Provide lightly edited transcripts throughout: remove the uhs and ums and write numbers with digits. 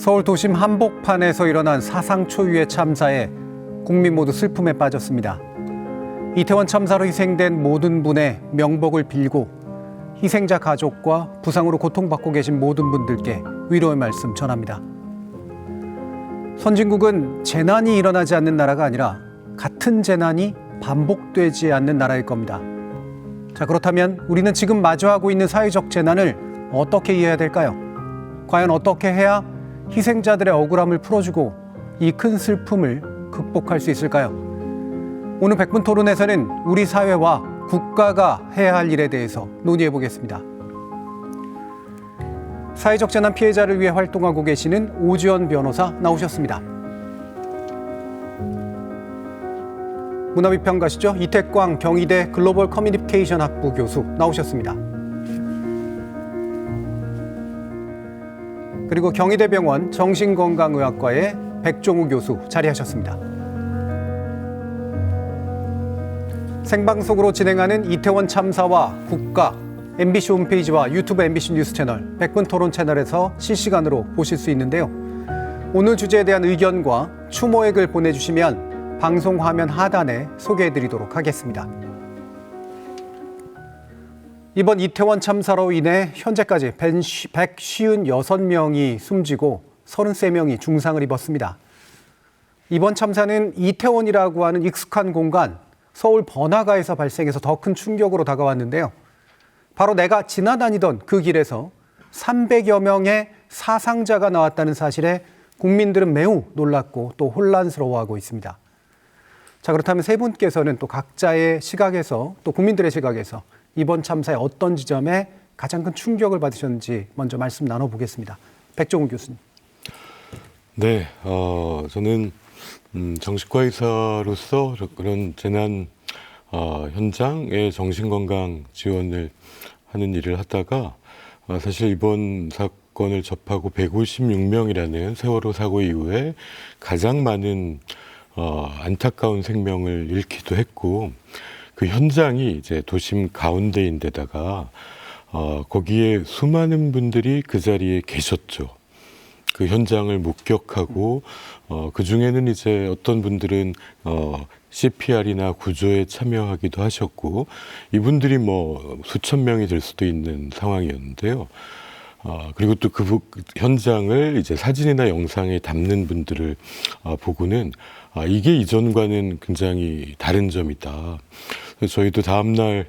서울 도심 한복판에서 일어난 사상 초유의 참사에 국민 모두 슬픔에 빠졌습니다. 이태원 참사로 희생된 모든 분의 명복을 빌고 희생자 가족과 부상으로 고통받고 계신 모든 분들께 위로의 말씀 전합니다. 선진국은 재난이 일어나지 않는 나라가 아니라 같은 재난이 반복되지 않는 나라일 겁니다. 자, 그렇다면 우리는 지금 마주하고 있는 사회적 재난을 어떻게 이해해야 될까요? 과연 어떻게 해야 희생자들의 억울함을 풀어주고 이 큰 슬픔을 극복할 수 있을까요? 오늘 100분 토론에서는 우리 사회와 국가가 해야 할 일에 대해서 논의해 보겠습니다. 사회적 재난 피해자를 위해 활동하고 계시는 오지연 변호사 나오셨습니다. 문화비평가시죠? 이태광 경희대 글로벌 커뮤니케이션 학부 교수 나오셨습니다. 그리고 경희대병원 정신건강의학과의 백종우 교수 자리하셨습니다. 생방송으로 진행하는 이태원 참사와 국가, MBC 홈페이지와 유튜브 MBC 뉴스 채널, 100분 토론 채널에서 실시간으로 보실 수 있는데요. 오늘 주제에 대한 의견과 추모액을 보내주시면 방송 화면 하단에 소개해드리도록 하겠습니다. 이번 이태원 참사로 인해 현재까지 156명이 숨지고 33명이 중상을 입었습니다. 이번 참사는 이태원이라고 하는 익숙한 공간, 서울 번화가에서 발생해서 더 큰 충격으로 다가왔는데요. 바로 내가 지나다니던 그 길에서 300여 명의 사상자가 나왔다는 사실에 국민들은 매우 놀랐고 또 혼란스러워하고 있습니다. 자, 그렇다면 세 분께서는 또 각자의 시각에서 또 국민들의 시각에서 이번 참사의 어떤 지점에 가장 큰 충격을 받으셨는지 먼저 말씀 나눠보겠습니다. 백종우 교수님. 네, 저는 정신과 의사로서 그런 재난 현장의 정신건강 지원을 하는 일을 하다가 사실 이번 사건을 접하고 156명이라는 세월호 사고 이후에 가장 많은 안타까운 생명을 잃기도 했고, 그 현장이 이제 도심 가운데인데다가 거기에 수많은 분들이 그 자리에 계셨죠. 그 현장을 목격하고 그 중에는 이제 어떤 분들은 CPR이나 구조에 참여하기도 하셨고, 이분들이 뭐 수천 명이 될 수도 있는 상황이었는데요. 그리고 또 그 현장을 이제 사진이나 영상에 담는 분들을 보고는 이게 이전과는 굉장히 다른 점이다. 그래서 저희도 다음날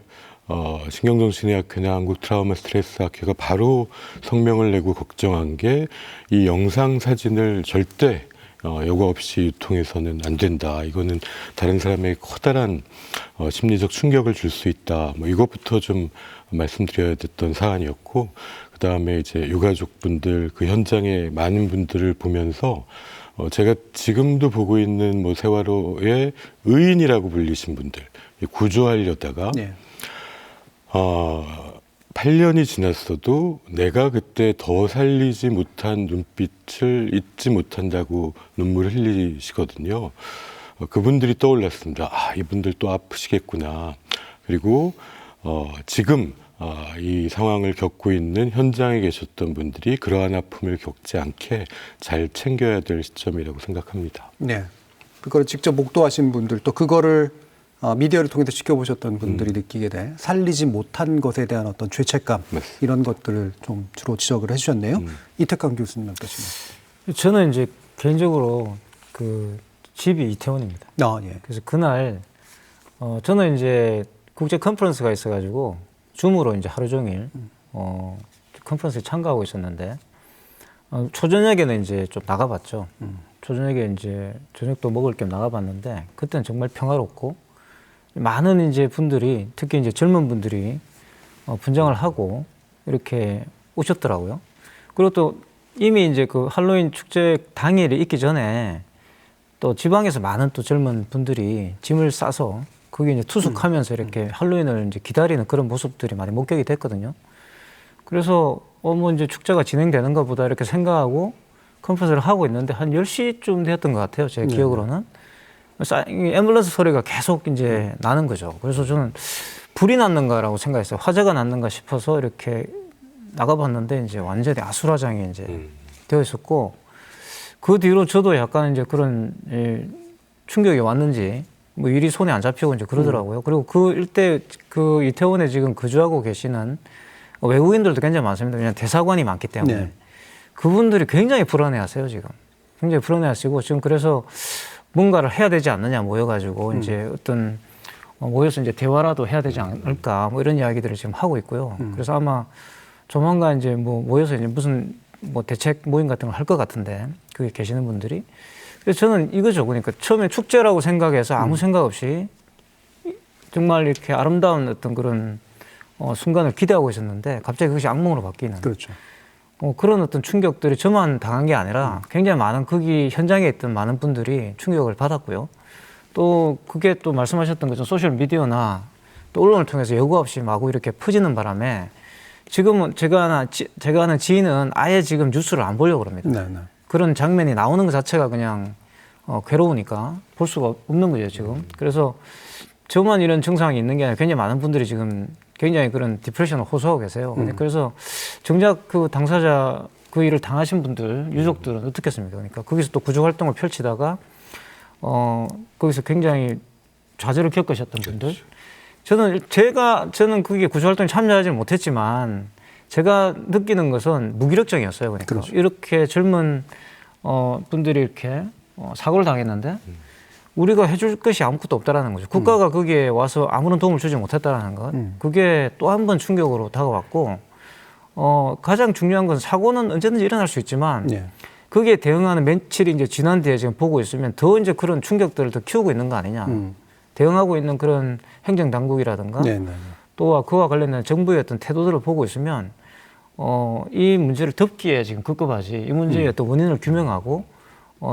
신경정신의학회나 한국트라우마스트레스학회가 바로 성명을 내고 걱정한 게 이 영상 사진을 절대 여과 없이 유통해서는 안 된다. 이거는 다른 사람에게 커다란 심리적 충격을 줄 수 있다. 뭐 이것부터 좀 말씀드려야 됐던 사안이었고, 그 다음에 이제 유가족분들, 그 현장에 많은 분들을 보면서 제가 지금도 보고 있는 뭐 세월호의 의인이라고 불리신 분들, 구조하려다가 네. 8년이 지났어도 내가 그때 더 살리지 못한 눈빛을 잊지 못한다고 눈물을 흘리시거든요. 그분들이 떠올랐습니다. 이분들 또 아프시겠구나. 그리고 지금 이 상황을 겪고 있는 현장에 계셨던 분들이 그러한 아픔을 겪지 않게 잘 챙겨야 될 시점이라고 생각합니다. 네, 그걸 직접 목도하신 분들, 또 그거를 미디어를 통해서 지켜보셨던 분들이 느끼게 돼 살리지 못한 것에 대한 어떤 죄책감, 맞습니다. 이런 것들을 좀 주로 지적을 해주셨네요. 이태광 교수님 어떠신가요? 저는 이제 개인적으로 그 집이 이태원입니다. 예. 그래서 그날 저는 이제 국제 컨퍼런스가 있어가지고 줌으로 이제 하루 종일 컨퍼런스에 참가하고 있었는데 초저녁에는 이제 좀 나가봤죠. 초저녁에 이제 저녁도 먹을 겸 나가봤는데 그때는 정말 평화롭고 많은 이제 분들이, 특히 이제 젊은 분들이 분장을 하고 이렇게 오셨더라고요. 그리고 또 이미 이제 그 할로윈 축제 당일이 있기 전에 또 지방에서 많은 또 젊은 분들이 짐을 싸서 거기 이제 투숙하면서 이렇게 할로윈을 이제 기다리는 그런 모습들이 많이 목격이 됐거든요. 그래서 뭐 이제 축제가 진행되는가 보다 이렇게 생각하고 컨퍼런스를 하고 있는데 한 10시쯤 되었던 것 같아요. 제 기억으로는. 앰뷸런스 소리가 계속 이제 나는 거죠. 그래서 저는 불이 났는가라고 생각했어요. 화재가 났는가 싶어서 이렇게 나가봤는데 이제 완전히 아수라장이 이제 되어 있었고, 그 뒤로 저도 약간 이제 그런 충격이 왔는지 뭐 일이 손에 안 잡히고 이제 그러더라고요. 그리고 그 일대 그 이태원에 지금 거주하고 계시는 외국인들도 굉장히 많습니다. 그냥 대사관이 많기 때문에 네. 그분들이 굉장히 불안해하세요 지금. 굉장히 불안해하시고 지금 그래서 뭔가를 해야 되지 않느냐 모여가지고 이제 어떤 모여서 이제 대화라도 해야 되지 않을까 뭐 이런 이야기들을 지금 하고 있고요. 그래서 아마 조만간 이제 뭐 모여서 이제 무슨 뭐 대책 모임 같은 걸 할 것 같은데 거기 계시는 분들이. 그래서 저는 이거죠. 그러니까 처음에 축제라고 생각해서 아무 생각 없이 정말 이렇게 아름다운 어떤 그런 순간을 기대하고 있었는데 갑자기 그것이 악몽으로 바뀌는 그렇죠. 그런 어떤 충격들이 저만 당한 게 아니라 굉장히 많은 거기 현장에 있던 많은 분들이 충격을 받았고요. 또 그게 또 말씀하셨던 것처럼 소셜 미디어나 또 언론을 통해서 여과 없이 마구 이렇게 퍼지는 바람에 지금은 제가 아는 지인은 아예 지금 뉴스를 안 보려고 합니다. 네, 네. 그런 장면이 나오는 것 자체가 그냥 괴로우니까 볼 수가 없는 거죠 지금. 그래서 저만 이런 증상이 있는 게 아니라 굉장히 많은 분들이 지금 굉장히 그런 디프레션을 호소하고 계세요. 그래서 정작 그 당사자 그 일을 당하신 분들 유족들은 어떻겠습니까? 그러니까 거기서 또 구조 활동을 펼치다가 거기서 굉장히 좌절을 겪으셨던 분들. 저는 그게 구조 활동에 참여하지는 못했지만 제가 느끼는 것은 무기력증이었어요. 그러니까 그렇죠. 이렇게 젊은 분들이 이렇게 사고를 당했는데 우리가 해줄 것이 아무것도 없다라는 거죠. 국가가 거기에 와서 아무런 도움을 주지 못했다라는 것. 그게 또 한 번 충격으로 다가왔고 가장 중요한 건 사고는 언제든지 일어날 수 있지만 네. 거기에 대응하는 며칠이 이제 지난 뒤에 지금 보고 있으면 더 이제 그런 충격들을 더 키우고 있는 거 아니냐. 대응하고 있는 그런 행정 당국이라든가 네, 네. 또 그와 관련된 정부의 어떤 태도들을 보고 있으면 이 문제를 덮기에 지금 급급하지 이 문제의 어떤 원인을 규명하고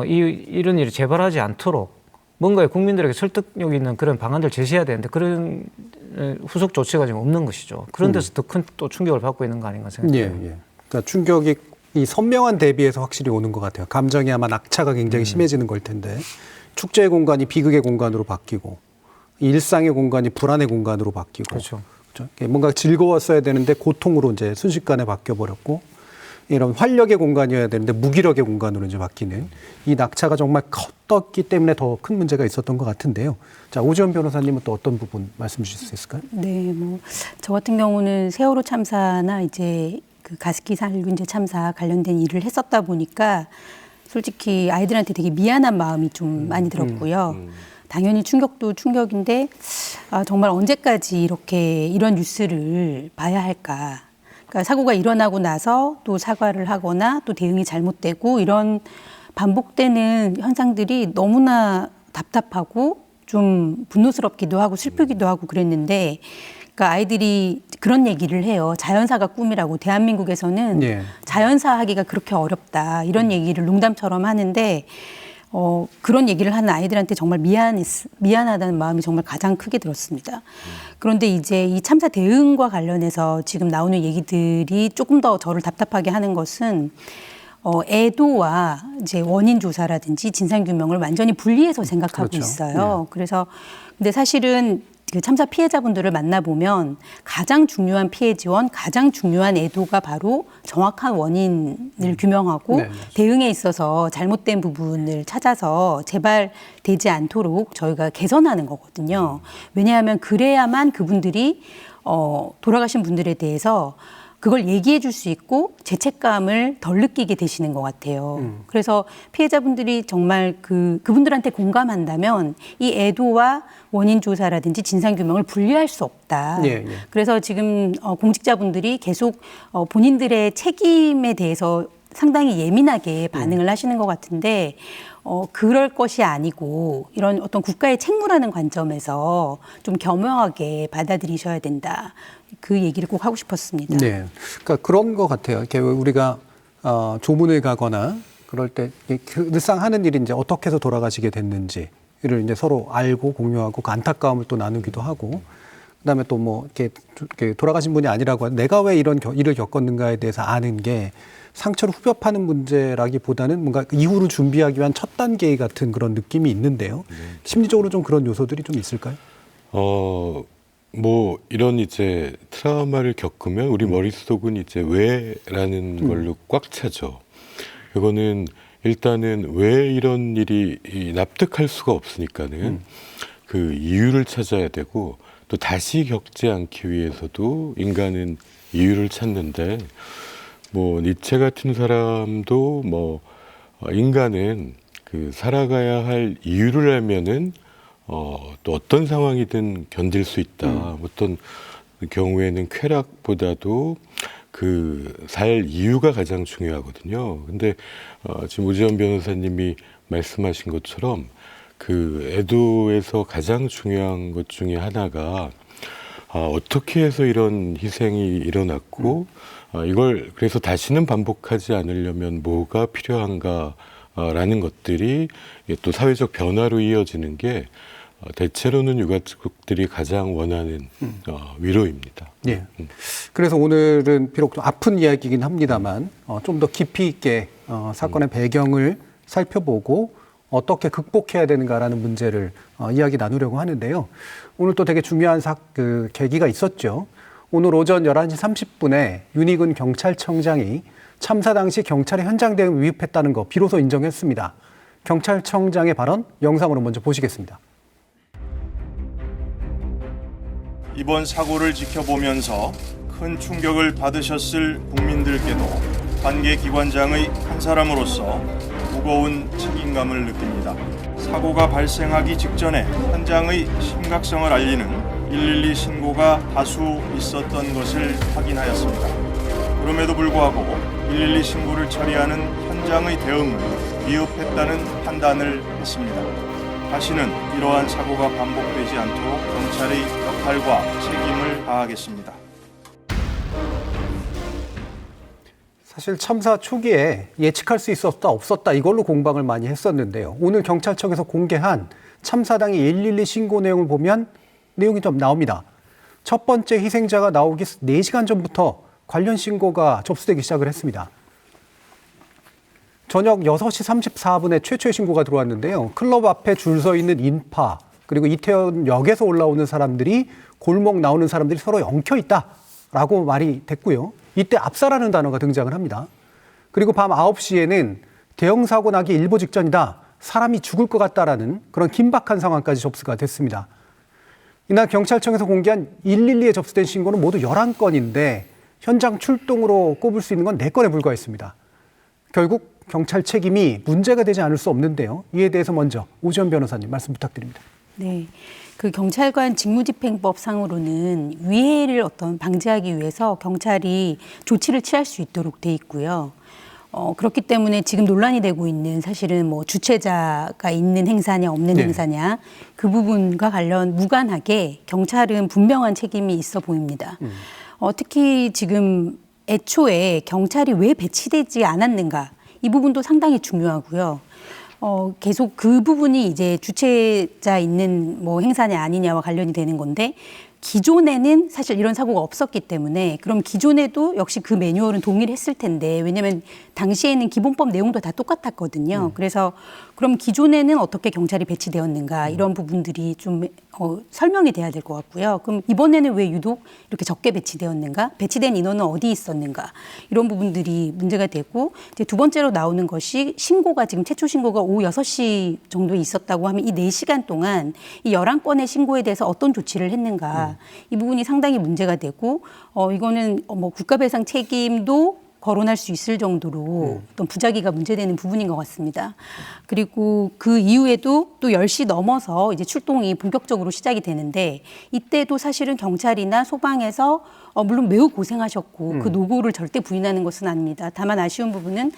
이런 일이 재발하지 않도록 뭔가 국민들에게 설득력 있는 그런 방안들을 제시해야 되는데 그런 후속 조치가 지금 없는 것이죠. 그런 데서 더 큰 또 충격을 받고 있는 거 아닌가 생각해요. 예, 예. 그러니까 충격이 이 선명한 대비에서 확실히 오는 것 같아요. 감정이 아마 낙차가 굉장히 심해지는 걸 텐데 축제의 공간이 비극의 공간으로 바뀌고 일상의 공간이 불안의 공간으로 바뀌고 그렇죠. 그렇죠? 뭔가 즐거웠어야 되는데 고통으로 이제 순식간에 바뀌어 버렸고 이런 활력의 공간이어야 되는데 무기력의 공간으로 이제 바뀌는 이 낙차가 정말 컸기 때문에 더 큰 문제가 있었던 것 같은데요. 자, 오지원 변호사님은 또 어떤 부분 말씀 주실 수 있을까요? 네, 뭐 저 같은 경우는 세월호 참사나 이제 그 가습기 살균제 참사 관련된 일을 했었다 보니까 솔직히 아이들한테 되게 미안한 마음이 좀 많이 들었고요. 당연히 충격도 충격인데 정말 언제까지 이런 뉴스를 봐야 할까? 그러니까 사고가 일어나고 나서 또 사과를 하거나 또 대응이 잘못되고 이런 반복되는 현상들이 너무나 답답하고 좀 분노스럽기도 하고 슬프기도 하고 그랬는데 그러니까 아이들이 그런 얘기를 해요. 자연사가 꿈이라고. 대한민국에서는 예. 자연사 하기가 그렇게 어렵다. 이런 얘기를 농담처럼 하는데 그런 얘기를 하는 아이들한테 정말 미안하다는 마음이 정말 가장 크게 들었습니다. 그런데 이제 이 참사 대응과 관련해서 지금 나오는 얘기들이 조금 더 저를 답답하게 하는 것은 애도와 이제 원인 조사라든지 진상 규명을 완전히 분리해서 생각하고 그렇죠. 있어요. 네. 그래서 근데 사실은 그 참사 피해자분들을 만나보면 가장 중요한 피해 지원, 가장 중요한 애도가 바로 정확한 원인을 규명하고 네, 대응에 있어서 잘못된 부분을 찾아서 재발되지 않도록 저희가 개선하는 거거든요. 왜냐하면 그래야만 그분들이 돌아가신 분들에 대해서 그걸 얘기해 줄 수 있고 죄책감을 덜 느끼게 되시는 것 같아요. 그래서 피해자분들이 정말 그분들한테 공감한다면 이 애도와 원인 조사라든지 진상 규명을 분리할 수 없다. 예, 예. 그래서 지금 공직자분들이 계속 본인들의 책임에 대해서 상당히 예민하게 반응을 하시는 것 같은데 그럴 것이 아니고 이런 어떤 국가의 책무라는 관점에서 좀 겸허하게 받아들이셔야 된다. 그 얘기를 꼭 하고 싶었습니다. 네. 그러니까 그런 것 같아요. 이렇게 우리가 조문을 가거나 그럴 때 늘상 하는 일이 이제 어떻게 해서 돌아가시게 됐는지를 이제 서로 알고 공유하고 그 안타까움을 또 나누기도 하고 그다음에 또 뭐 이렇게 돌아가신 분이 아니라고 내가 왜 이런 일을 겪었는가에 대해서 아는 게 상처를 후벼 파는 문제라기보다는 뭔가 이후로 준비하기 위한 첫 단계 같은 그런 느낌이 있는데요. 심리적으로 좀 그런 요소들이 좀 있을까요? 뭐 이런 이제 트라우마를 겪으면 우리 머릿속은 이제 왜라는 걸로 꽉 차죠. 이거는 일단은 왜 이런 일이 납득할 수가 없으니까는 그 이유를 찾아야 되고 또 다시 겪지 않기 위해서도 인간은 이유를 찾는데 뭐 니체 같은 사람도 뭐 인간은 그 살아가야 할 이유를 알면은 또 어떤 상황이든 견딜 수 있다. 어떤 경우에는 쾌락보다도 그 살 이유가 가장 중요하거든요. 근데 지금 오지원 변호사님이 말씀하신 것처럼 그 애도에서 가장 중요한 것 중에 하나가 어떻게 해서 이런 희생이 일어났고 이걸 그래서 다시는 반복하지 않으려면 뭐가 필요한가라는 것들이 또 사회적 변화로 이어지는 게 대체로는 유가족들이 가장 원하는 위로입니다. 예. 그래서 오늘은 비록 좀 아픈 이야기이긴 합니다만 좀 더 깊이 있게 사건의 배경을 살펴보고 어떻게 극복해야 되는가라는 문제를 이야기 나누려고 하는데요. 오늘 또 되게 중요한 그 계기가 있었죠. 오늘 오전 11시 30분에 윤희근 경찰청장이 참사 당시 경찰의 현장 대응을 위협했다는 거 비로소 인정했습니다. 경찰청장의 발언 영상으로 먼저 보시겠습니다. 이번 사고를 지켜보면서 큰 충격을 받으셨을 국민들께도 관계기관장의 한 사람으로서 무거운 책임감을 느낍니다. 사고가 발생하기 직전에 현장의 심각성을 알리는 112 신고가 다수 있었던 것을 확인하였습니다. 그럼에도 불구하고 112 신고를 처리하는 현장의 대응은 미흡했다는 판단을 했습니다. 다시는 이러한 사고가 반복되지 않도록 경찰의 역할과 책임을 다하겠습니다. 사실 참사 초기에 예측할 수 있었다 없었다 이걸로 공방을 많이 했었는데요. 오늘 경찰청에서 공개한 참사 당일 112 신고 내용을 보면 내용이 좀 나옵니다. 첫 번째 희생자가 나오기 4시간 전부터 관련 신고가 접수되기 시작을 했습니다. 저녁 6시 34분에 최초의 신고가 들어왔는데요. 클럽 앞에 줄 서 있는 인파 그리고 이태원역에서 올라오는 사람들이 골목 나오는 사람들이 서로 엉켜 있다라고 말이 됐고요. 이때 압사라는 단어가 등장을 합니다. 그리고 밤 9시에는 대형 사고 나기 일보 직전이다. 사람이 죽을 것 같다라는 그런 긴박한 상황까지 접수가 됐습니다. 이날 경찰청에서 공개한 112에 접수된 신고는 모두 11건인데 현장 출동으로 꼽을 수 있는 건 4건에 불과했습니다. 결국 경찰 책임이 문제가 되지 않을 수 없는데요. 이에 대해서 먼저 오지원 변호사님 말씀 부탁드립니다. 네. 그 경찰관 직무집행법상으로는 위해를 방지하기 위해서 경찰이 조치를 취할 수 있도록 돼 있고요. 그렇기 때문에 지금 논란이 되고 있는 사실은 뭐 주최자가 있는 행사냐 없는 행사냐 그 부분과 무관하게 경찰은 분명한 책임이 있어 보입니다. 특히 지금 애초에 경찰이 왜 배치되지 않았는가 이 부분도 상당히 중요하고요. 계속 그 부분이 이제 주최자 있는 뭐 행사냐 아니냐와 관련이 되는 건데 기존에는 사실 이런 사고가 없었기 때문에 그럼 기존에도 역시 그 매뉴얼은 동일했을 텐데 왜냐하면 당시에는 기본법 내용도 다 똑같았거든요. 그래서 그럼 기존에는 어떻게 경찰이 배치되었는가 이런 부분들이 좀 설명이 돼야 될 것 같고요. 그럼 이번에는 왜 유독 이렇게 적게 배치되었는가? 배치된 인원은 어디 있었는가? 이런 부분들이 문제가 되고 이제 두 번째로 나오는 것이 신고가 지금 최초 신고가 오후 6시 정도에 있었다고 하면 이 4시간 동안 이 11건의 신고에 대해서 어떤 조치를 했는가? 이 부분이 상당히 문제가 되고 이거는 뭐 국가배상 책임도 거론할 수 있을 정도로 어떤 부작위가 문제되는 부분인 것 같습니다. 그리고 그 이후에도 또 10시 넘어서 이제 출동이 본격적으로 시작이 되는데 이때도 사실은 경찰이나 소방에서 물론 매우 고생하셨고 그 노고를 절대 부인하는 것은 아닙니다. 다만 아쉬운 부분은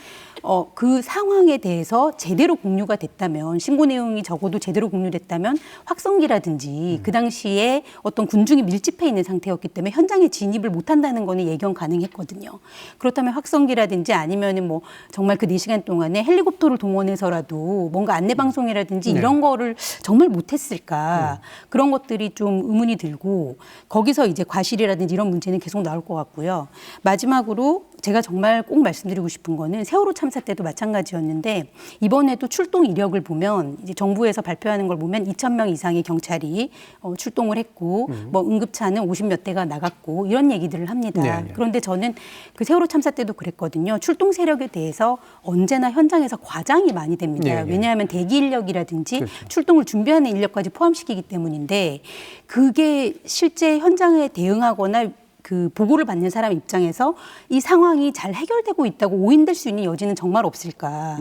그 상황에 대해서 제대로 공유가 됐다면 신고 내용이 적어도 제대로 공유됐다면 확성기라든지 그 당시에 어떤 군중이 밀집해 있는 상태였기 때문에 현장에 진입을 못한다는 거는 예견 가능했거든요. 그렇다면 확성기라든지 아니면은 뭐 정말 그 4시간 동안에 헬리콥터를 동원해서라도 뭔가 안내방송이라든지 이런 거를 정말 못했을까 그런 것들이 좀 의문이 들고 거기서 이제 과실이라든지 이런 문제는 계속 나올 것 같고요. 마지막으로 제가 정말 꼭 말씀드리고 싶은 거는 세월호 참사 때도 마찬가지였는데 이번에도 출동 이력을 보면 이제 정부에서 발표하는 걸 보면 2,000명 이상의 경찰이 출동을 했고 뭐 응급차는 50몇 대가 나갔고 이런 얘기들을 합니다. 네. 그런데 저는 그 세월호 참사 때도 그랬거든요. 출동 세력에 대해서 언제나 현장에서 과장이 많이 됩니다. 네. 왜냐하면 대기 인력이라든지 그렇죠. 출동을 준비하는 인력까지 포함시키기 때문인데 그게 실제 현장에 대응하거나 그 보고를 받는 사람 입장에서 이 상황이 잘 해결되고 있다고 오인될 수 있는 여지는 정말 없을까.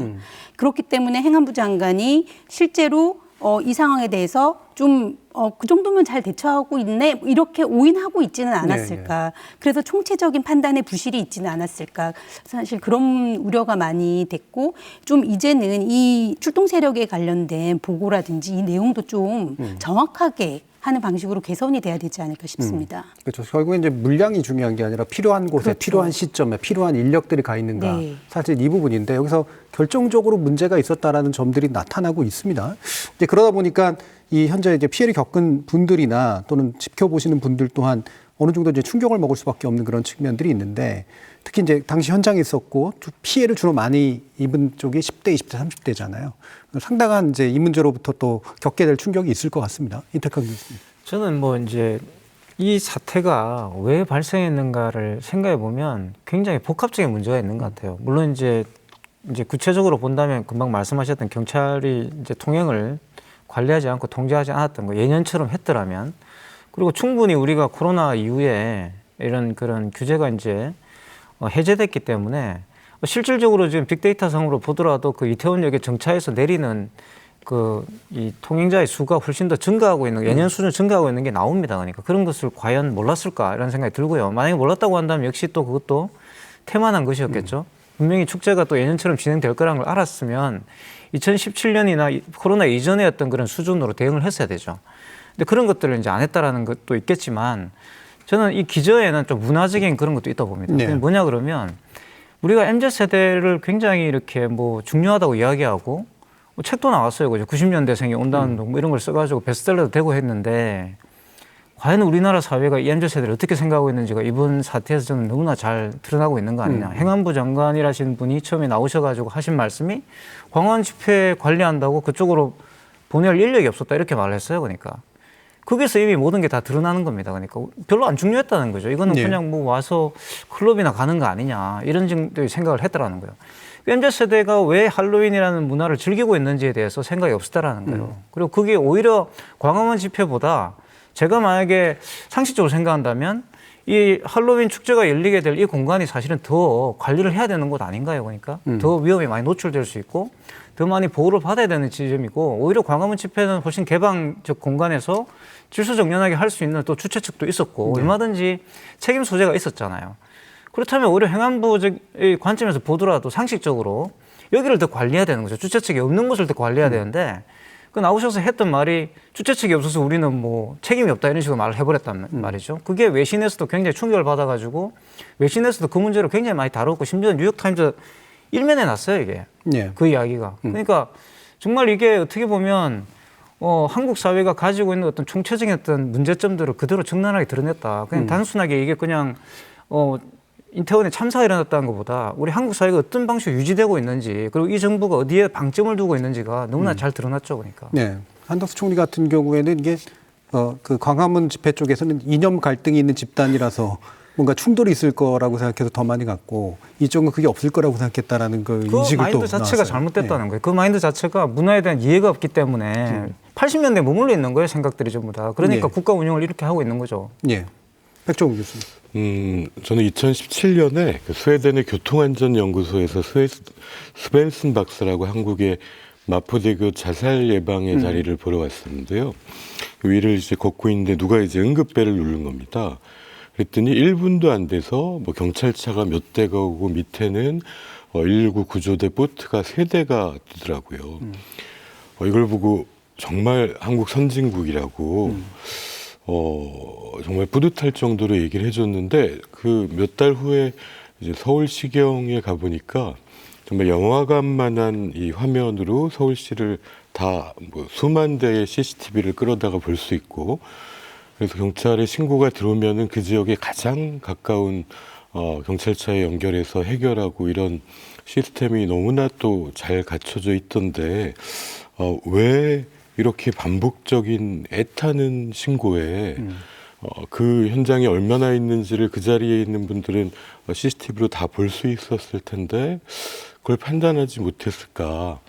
그렇기 때문에 행안부 장관이 실제로 이 상황에 대해서 좀 그 정도면 잘 대처하고 있네 이렇게 오인하고 있지는 않았을까. 그래서 총체적인 판단에 부실이 있지는 않았을까. 사실 그런 우려가 많이 됐고 좀 이제는 이 출동 세력에 관련된 보고라든지 이 내용도 좀 정확하게 하는 방식으로 개선이 돼야 되지 않을까 싶습니다. 그렇죠. 결국엔 이제 물량이 중요한 게 아니라 필요한 곳에 그렇죠. 필요한 시점에 필요한 인력들이 가 있는가. 네. 사실 이 부분인데 여기서 결정적으로 문제가 있었다라는 점들이 나타나고 있습니다. 이제 그러다 보니까 이 현재 이제 피해를 겪은 분들이나 또는 지켜보시는 분들 또한 어느 정도 이제 충격을 먹을 수밖에 없는 그런 측면들이 있는데 특히 이제 당시 현장에 있었고 피해를 주로 많이 입은 쪽이 10대, 20대, 30대잖아요. 상당한 이제 이 문제로부터 또 겪게 될 충격이 있을 것 같습니다. 이태강 교수님. 저는 뭐 이제 이 사태가 왜 발생했는가를 생각해 보면 굉장히 복합적인 문제가 있는 것 같아요. 물론 이제 구체적으로 본다면 금방 말씀하셨던 경찰이 이제 통행을 관리하지 않고 통제하지 않았던 거 예년처럼 했더라면 그리고 충분히 우리가 코로나 이후에 이런 그런 규제가 이제 해제됐기 때문에 실질적으로 지금 빅데이터 상으로 보더라도 그 이태원역에 정차해서 내리는 그 이 통행자의 수가 훨씬 더 증가하고 있는 예년 수준 증가하고 있는 게 나옵니다. 그러니까 그런 것을 과연 몰랐을까 이런 생각이 들고요. 만약에 몰랐다고 한다면 역시 또 그것도 태만한 것이었겠죠. 분명히 축제가 또 예년처럼 진행될 거라는 걸 알았으면 2017년이나 코로나 이전에 어떤 그런 수준으로 대응을 했어야 되죠. 근데 그런 것들을 이제 안 했다라는 것도 있겠지만 저는 이 기저에는 좀 문화적인 그런 것도 있다고 봅니다. 네. 그게 뭐냐 그러면 우리가 MZ세대를 굉장히 이렇게 뭐 중요하다고 이야기하고 뭐 책도 나왔어요. 그죠? 90년대생이 온다운동 뭐 이런 걸 써가지고 베스트셀러도 되고 했는데 과연 우리나라 사회가 이 MZ세대를 어떻게 생각하고 있는지가 이번 사태에서 저는 너무나 잘 드러나고 있는 거 아니냐. 행안부 장관이라신 분이 처음에 나오셔가지고 하신 말씀이 광화문 집회 관리한다고 그쪽으로 보낼 인력이 없었다 이렇게 말을 했어요. 그러니까. 거기서 이미 모든 게 다 드러나는 겁니다. 그러니까 별로 안 중요했다는 거죠. 이거는 네. 그냥 뭐 와서 클럽이나 가는 거 아니냐 이런 정도의 생각을 했더라는 거예요. MZ세대가 왜 할로윈이라는 문화를 즐기고 있는지에 대해서 생각이 없었다라는 거예요. 그리고 그게 오히려 광화문 집회보다 제가 만약에 상식적으로 생각한다면 이 할로윈 축제가 열리게 될 이 공간이 사실은 더 관리를 해야 되는 곳 아닌가요? 그러니까 더 위험에 많이 노출될 수 있고 더 많이 보호를 받아야 되는 지점이고 오히려 광화문 집회는 훨씬 개방적 공간에서 질서정연하게 할 수 있는 또 주최 측도 있었고 얼마든지 책임 소재가 있었잖아요. 그렇다면 오히려 행안부의 관점에서 보더라도 상식적으로 여기를 더 관리해야 되는 거죠. 주최 측이 없는 곳을 더 관리해야 되는데 그 나오셔서 했던 말이 주최 측이 없어서 우리는 뭐 책임이 없다 이런 식으로 말을 해버렸단 말이죠. 그게 외신에서도 굉장히 충격을 받아가지고 외신에서도 그 문제를 굉장히 많이 다뤘고 심지어 뉴욕타임즈 일면에 났어요 이게. 네. 그 이야기가. 그러니까 정말 이게 어떻게 보면 한국 사회가 가지고 있는 어떤 총체적인 어떤 문제점들을 그대로 적나라하게 드러냈다. 그냥 단순하게 이게 그냥 이태원에 참사가 일어났다는 것보다 우리 한국 사회가 어떤 방식으로 유지되고 있는지 그리고 이 정부가 어디에 방점을 두고 있는지가 너무나 잘 드러났죠. 그러니까. 네. 한덕수 총리 같은 경우에는 이게 그 광화문 집회 쪽에서는 이념 갈등이 있는 집단이라서 뭔가 충돌이 있을 거라고 생각해서 더 많이 갔고 이쪽은 그게 없을 거라고 생각했다라는 그 그 인식을 또 마인드 자체가 나왔어요. 잘못됐다는 거예요. 그 마인드 자체가 문화에 대한 이해가 없기 때문에 80년대에 머물러 있는 거예요. 생각들이 전부 다. 그러니까 네. 국가 운영을 이렇게 하고 있는 거죠. 예. 백종훈 교수님. 저는 2017년에 그 스웨덴의 교통안전연구소에서 스벤슨 박사라고 한국의 마포대교 자살 예방의 자리를 보러 왔었는데요. 그 위를 이제 걷고 있는데 누가 이제 응급벨을 누른 겁니다. 그랬더니 1분도 안 돼서 뭐 경찰차가 몇 대가 오고 밑에는 119 구조대 보트가 3대가 뜨더라고요. 이걸 보고 정말 한국 선진국이라고 정말 뿌듯할 정도로 얘기를 해줬는데 그 몇 달 후에 이제 서울시경에 가보니까 정말 영화관만한 이 화면으로 서울시를 다 뭐 수만 대의 CCTV를 끌어다가 볼 수 있고 그래서 경찰의 신고가 들어오면은 그 지역에 가장 가까운 경찰차에 연결해서 해결하고 이런 시스템이 너무나 또 잘 갖춰져 있던데 왜 이렇게 반복적인 애타는 신고에 그 현장에 얼마나 있는지를 그 자리에 있는 분들은 CCTV로 다 볼 수 있었을 텐데 그걸 판단하지 못했을까.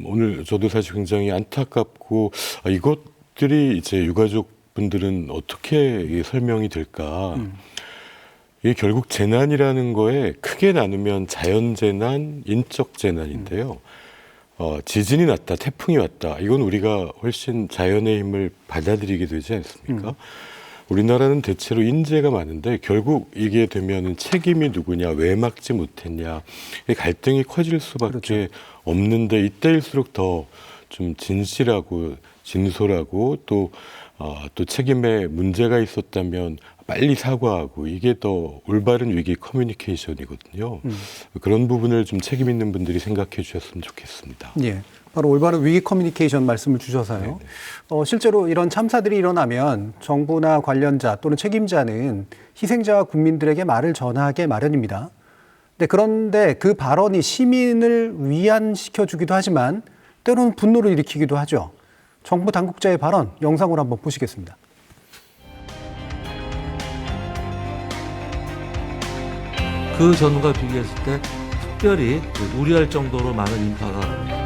오늘 저도 사실 굉장히 안타깝고 이것들이 이제 유가족 분들은 어떻게 설명이 될까. 이게 결국 재난이라는 거에 크게 나누면 자연재난, 인적재난인데요. 지진이 났다, 태풍이 왔다. 이건 우리가 훨씬 자연의 힘을 받아들이게 되지 않습니까? 우리나라는 대체로 인재가 많은데 결국 이게 되면은 책임이 누구냐, 왜 막지 못했냐, 갈등이 커질 수밖에 없는데 이때일수록 더 좀 진실하고 진솔하고 또 책임에 문제가 있었다면 빨리 사과하고 이게 더 올바른 위기 커뮤니케이션이거든요. 그런 부분을 좀 책임 있는 분들이 생각해 주셨으면 좋겠습니다. 예, 바로 올바른 위기 커뮤니케이션 말씀을 주셔서요. 실제로 이런 참사들이 일어나면 정부나 관련자 또는 책임자는 희생자와 국민들에게 말을 전하게 마련입니다. 그런데 그 발언이 시민을 위안시켜주기도 하지만 때로는 분노를 일으키기도 하죠. 정부 당국자의 발언 영상으로 한번 보시겠습니다. 그 전과 비교했을 때 특별히 우려할 정도로 많은 인파가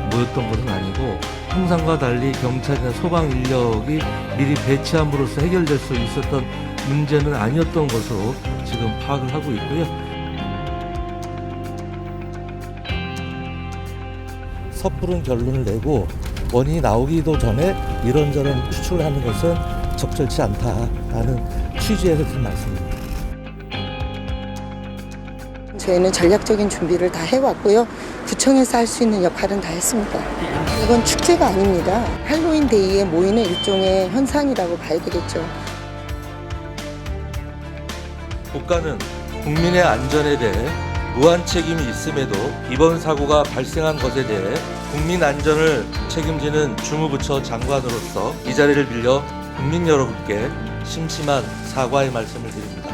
모였던 것은 아니고 통상과 달리 경찰이나 소방 인력이 미리 배치함으로써 해결될 수 있었던 문제는 아니었던 것으로 지금 파악을 하고 있고요. 섣부른 결론을 내고 원인이 나오기도 전에 이런저런 추측을 하는 것은 적절치 않다라는 취지에서 드린 말씀입니다. 저희는 전략적인 준비를 다 해왔고요. 구청에서 할 수 있는 역할은 다 했습니다. 이건 축제가 아닙니다. 할로윈 데이에 모이는 일종의 현상이라고 봐야 되겠죠. 국가는 국민의 안전에 대해 무한 책임이 있음에도 이번 사고가 발생한 것에 대해 국민 안전을 책임지는 주무부처 장관으로서 이 자리를 빌려 국민 여러분께 심심한 사과의 말씀을 드립니다.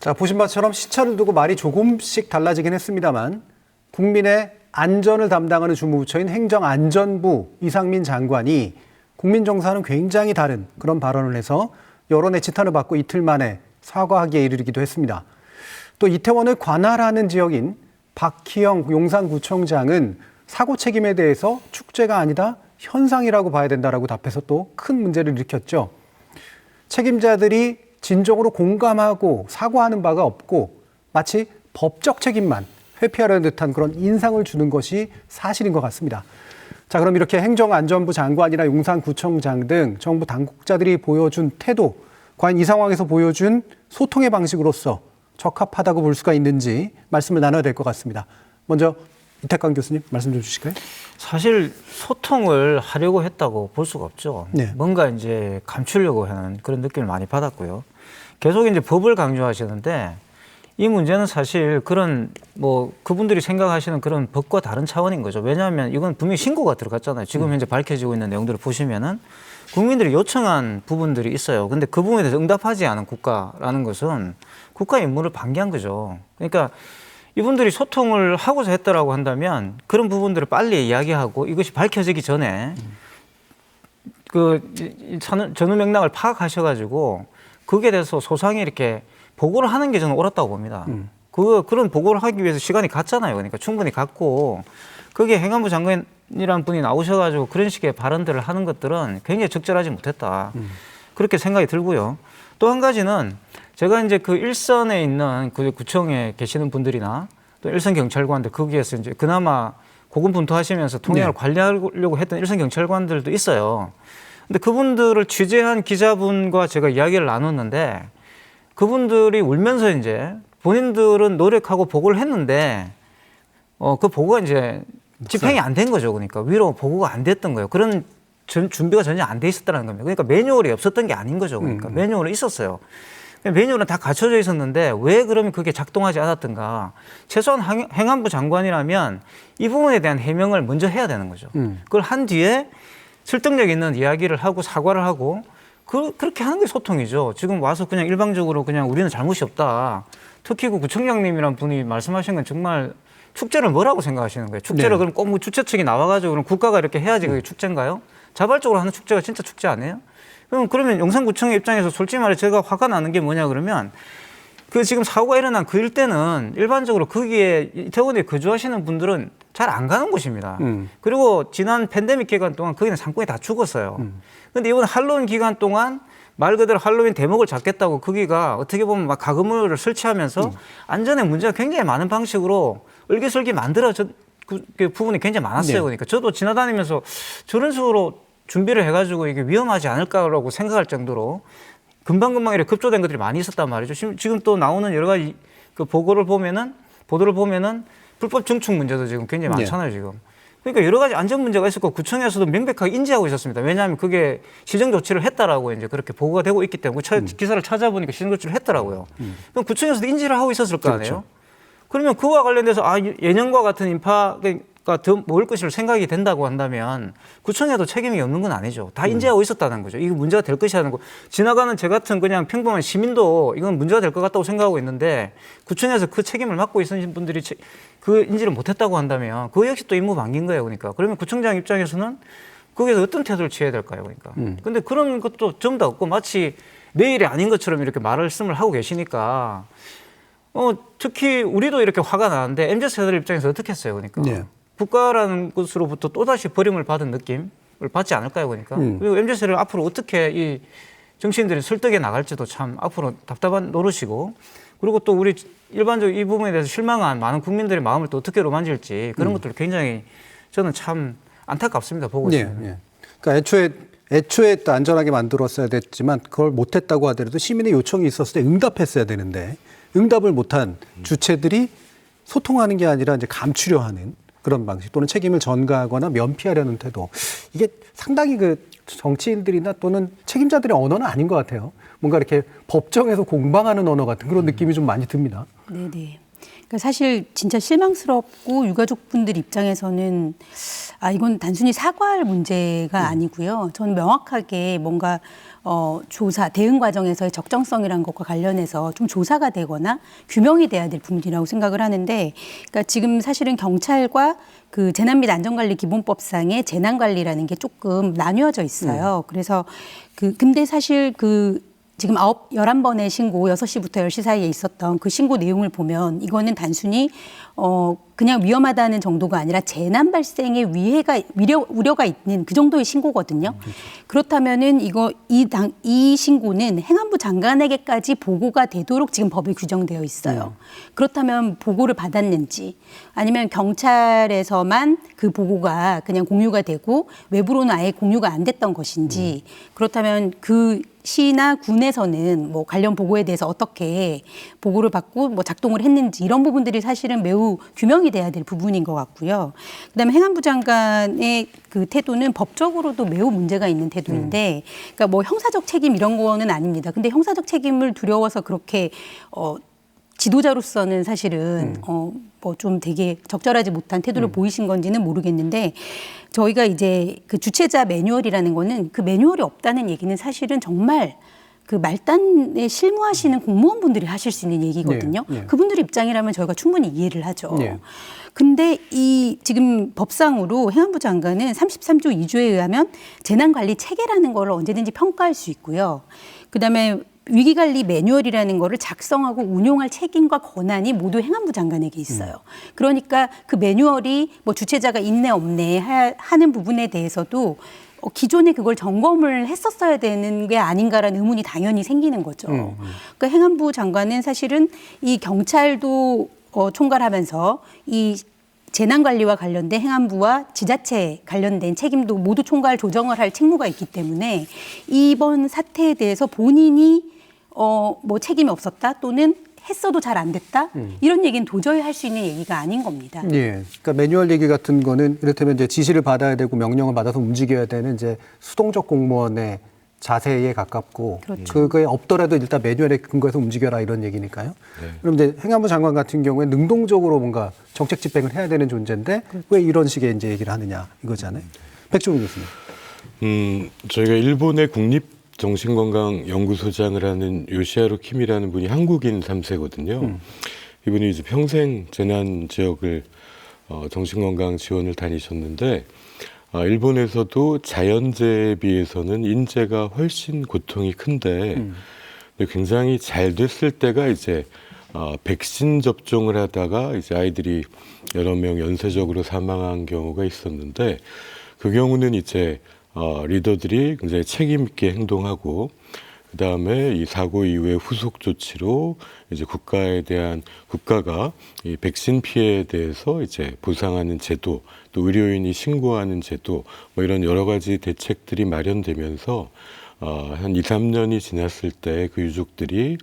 자, 보신 바처럼 시차를 두고 말이 조금씩 달라지긴 했습니다만 국민의 안전을 담당하는 주무부처인 행정안전부 이상민 장관이 국민정서와는 굉장히 다른 그런 발언을 해서 여론의 지탄을 받고 이틀 만에 사과하기에 이르기도 했습니다. 또 이태원을 관할하는 지역인 박희영 용산구청장은 사고 책임에 대해서 축제가 아니다 현상이라고 봐야 된다라고 답해서 또 큰 문제를 일으켰죠. 책임자들이 진정으로 공감하고 사과하는 바가 없고 마치 법적 책임만 회피하려는 듯한 그런 인상을 주는 것이 사실인 것 같습니다. 자, 그럼 이렇게 행정안전부 장관이나 용산구청장 등 정부 당국자들이 보여준 태도, 과연 이 상황에서 보여준 소통의 방식으로서 적합하다고 볼 수가 있는지 말씀을 나눠야 될 것 같습니다. 먼저 이태강 교수님 말씀 좀 주실까요? 사실 소통을 하려고 했다고 볼 수가 없죠. 네. 뭔가 이제 감추려고 하는 그런 느낌을 많이 받았고요. 계속 이제 법을 강조하시는데 이 문제는 사실 그런 그분들이 생각하시는 그런 법과 다른 차원인 거죠. 왜냐하면 이건 분명히 신고가 들어갔잖아요. 지금 현재 밝혀지고 있는 내용들을 보시면은 국민들이 요청한 부분들이 있어요. 근데 그 부분에 대해서 응답하지 않은 국가라는 것은 국가의 임무를 방기한 거죠. 그러니까 이분들이 소통을 하고자 했다라고 한다면 그런 부분들을 빨리 이야기하고 이것이 밝혀지기 전에 그 전후 맥락을 파악하셔가지고 거기에 대해서 소상히 이렇게 보고를 하는 게 저는 옳았다고 봅니다. 그런 보고를 하기 위해서 시간이 갔잖아요. 그러니까 충분히 갔고 거기에 행안부 장관이라는 분이 나오셔가지고 그런 식의 발언들을 하는 것들은 굉장히 적절하지 못했다. 그렇게 생각이 들고요. 또 한 가지는 제가 이제 그 일선에 있는 그 구청에 계시는 분들이나 또 일선 경찰관들 거기에서 이제 그나마 고군분투하시면서 통행을 관리하려고 했던 일선 경찰관들도 있어요. 근데 그분들을 취재한 기자분과 제가 이야기를 나눴는데 그분들이 울면서 이제 본인들은 노력하고 보고를 했는데 그 보고가 이제 집행이 안 된 거죠. 그러니까 위로 보고가 안 됐던 거예요. 그런 준비가 전혀 안 돼 있었다는 겁니다. 그러니까 매뉴얼이 없었던 게 아닌 거죠. 그러니까 매뉴얼은 있었어요. 매뉴얼은 다 갖춰져 있었는데 왜 그러면 그게 작동하지 않았던가. 최소한 행안부 장관이라면 이 부분에 대한 해명을 먼저 해야 되는 거죠. 그걸 한 뒤에 설득력 있는 이야기를 하고 사과를 하고 그렇게 하는 게 소통이죠. 지금 와서 그냥 일방적으로 그냥 우리는 잘못이 없다. 특히 그 구청장님이란 분이 말씀하신 건 정말 축제를 뭐라고 생각하시는 거예요? 축제를 네. 그럼 꼭 뭐 주최 측이 나와가지고 그럼 국가가 이렇게 해야지 그게 축제인가요? 자발적으로 하는 축제가 진짜 축제 아니에요? 그러면 용산구청의 입장에서 솔직히 말해 제가 화가 나는 게 뭐냐 그러면 그 지금 사고가 일어난 그 일대는 일반적으로 거기에 이태원에 거주하시는 분들은 잘 안 가는 곳입니다. 그리고 지난 팬데믹 기간 동안 거기는 상권이 다 죽었어요. 근데 이번 할로윈 기간 동안 말 그대로 할로윈 대목을 잡겠다고 거기가 어떻게 보면 막 가금을 설치하면서 안전에 문제가 굉장히 많은 방식으로 을기설기 만들어진 그 부분이 굉장히 많았어요. 네. 그러니까 저도 지나다니면서 저런 식으로 준비를 해가지고 이게 위험하지 않을까라고 생각할 정도로 금방금방 이렇게 급조된 것들이 많이 있었단 말이죠. 지금 또 나오는 여러 가지 그 보도를 보면은 불법 증축 문제도 지금 굉장히 많잖아요, 지금. 그러니까 여러 가지 안전 문제가 있었고 구청에서도 명백하게 인지하고 있었습니다. 왜냐하면 그게 시정 조치를 했다라고 이제 그렇게 보고가 되고 있기 때문에 기사를 찾아보니까 시정 조치를 했더라고요. 그럼 구청에서도 인지를 하고 있었을 거 아니에요? 그러면 그와 관련돼서 예년과 같은 인파가 더 먹을 것을 생각이 된다고 한다면 구청에도 책임이 없는 건 아니죠. 다 인지하고 있었다는 거죠. 이게 문제가 될 것이라는 거. 지나가는 저 같은 그냥 평범한 시민도 이건 문제가 될 것 같다고 생각하고 있는데 구청에서 그 책임을 맡고 있으신 분들이 그 인지를 못했다고 한다면 그거 역시 또 임무 반기인 거예요. 그러니까 그러면 구청장 입장에서는 거기에서 어떤 태도를 취해야 될까요? 그러니까. 근데 그런 것도 전부 다 없고 마치 내일이 아닌 것처럼 이렇게 말씀을 하고 계시니까 특히 우리도 이렇게 화가 나는데 MZ 세대들 입장에서 어떻게 했어요? 그러니까. 네. 국가라는 것으로부터 또다시 버림을 받은 느낌을 받지 않을까요? 그러니까. 그리고 MZ세대를 앞으로 어떻게 이 정치인들이 설득해 나갈지도 참 앞으로 답답한 노릇이고 그리고 또 우리 일반적으로 이 부분에 대해서 실망한 많은 국민들의 마음을 또 어떻게 로만질지 그런 것들 굉장히 저는 참 안타깝습니다. 보고 있으면. 예. 그러니까 애초에 또 안전하게 만들었어야 됐지만 그걸 못했다고 하더라도 시민의 요청이 있었을 때 응답했어야 되는데 응답을 못한 주체들이 소통하는 게 아니라 이제 감추려 하는 그런 방식 또는 책임을 전가하거나 면피하려는 태도 이게 상당히 그 정치인들이나 또는 책임자들의 언어는 아닌 것 같아요. 뭔가 이렇게 법정에서 공방하는 언어 같은 그런 느낌이 좀 많이 듭니다. 네네. 그러니까 사실 진짜 실망스럽고 유가족분들 입장에서는 이건 단순히 사과할 문제가 아니고요. 저는 명확하게 뭔가 조사, 대응 과정에서의 적정성이라는 것과 관련해서 좀 조사가 되거나 규명이 돼야 될 부분이라고 생각을 하는데, 그러니까 지금 사실은 경찰과 그 재난 및 안전관리 기본법상의 재난관리라는 게 조금 나뉘어져 있어요. 그래서 근데 사실 지금 11번의 신고 6시부터 10시 사이에 있었던 그 신고 내용을 보면 이거는 단순히 그냥 위험하다는 정도가 아니라 재난 발생의 우려가 있는 그 정도의 신고거든요. 그렇다면은 이 신고는 행안부 장관에게까지 보고가 되도록 지금 법에 규정되어 있어요. 그렇다면 보고를 받았는지 아니면 경찰에서만 그 보고가 그냥 공유가 되고 외부로는 아예 공유가 안 됐던 것인지 그렇다면 그 시나 군에서는 뭐 관련 보고에 대해서 어떻게 보고를 받고 뭐 작동을 했는지 이런 부분들이 사실은 매우 규명이 돼야 될 부분인 것 같고요. 그다음에 행안부 장관의 그 태도는 법적으로도 매우 문제가 있는 태도인데, 그러니까 뭐 형사적 책임 이런 거는 아닙니다. 근데 형사적 책임을 두려워서 그렇게 지도자로서는 사실은 뭐 좀 되게 적절하지 못한 태도를 보이신 건지는 모르겠는데 저희가 이제 그 주최자 매뉴얼이라는 거는 그 매뉴얼이 없다는 얘기는 사실은 정말 그 말단에 실무하시는 공무원분들이 하실 수 있는 얘기거든요. 네, 네. 그분들 입장이라면 저희가 충분히 이해를 하죠. 네. 근데 이 지금 법상으로 행안부 장관은 33조 2조에 의하면 재난관리 체계라는 걸 언제든지 평가할 수 있고요. 그다음에 위기관리 매뉴얼이라는 거를 작성하고 운용할 책임과 권한이 모두 행안부 장관에게 있어요. 그러니까 그 매뉴얼이 뭐 주최자가 있네 없네 하는 부분에 대해서도 기존에 그걸 점검을 했었어야 되는 게 아닌가라는 의문이 당연히 생기는 거죠. 그러니까 행안부 장관은 사실은 이 경찰도 총괄하면서 이 재난관리와 관련된 행안부와 지자체 관련된 책임도 모두 총괄 조정을 할 책무가 있기 때문에 이번 사태에 대해서 본인이 뭐 책임이 없었다 또는 했어도 잘 안 됐다 이런 얘기는 도저히 할 수 있는 얘기가 아닌 겁니다. 예. 그러니까 매뉴얼 얘기 같은 거는 이를테면 이제 지시를 받아야 되고 명령을 받아서 움직여야 되는 이제 수동적 공무원의 자세에 가깝고 그렇죠. 그거에 없더라도 일단 매뉴얼에 근거해서 움직여라 이런 얘기니까요. 네. 그럼 이제 행안부 장관 같은 경우에 능동적으로 뭔가 정책 집행을 해야 되는 존재인데 왜 이런 식의 이제 얘기를 하느냐 이거잖아요. 백종원 교수님. 저희가 일본의 국립 정신건강연구소장을 하는 요시하루 킴이라는 분이 한국인 3세거든요. 이분이 이제 평생 재난 지역을 정신건강 지원을 다니셨는데 일본에서도 자연재해에 비해서는 인재가 훨씬 고통이 큰데 굉장히 잘 됐을 때가 이제 백신 접종을 하다가 이제 아이들이 여러 명 연쇄적으로 사망한 경우가 있었는데 그 경우는 이제 리더들이 굉장히 책임 있게 행동하고 그다음에 이 사고 이후에 후속 조치로 이제 국가가 이 백신 피해에 대해서 이제 보상하는 제도, 또 의료인이 신고하는 제도, 뭐 이런 여러 가지 대책들이 마련되면서 한 2, 3년이 지났을 때 그 유족들이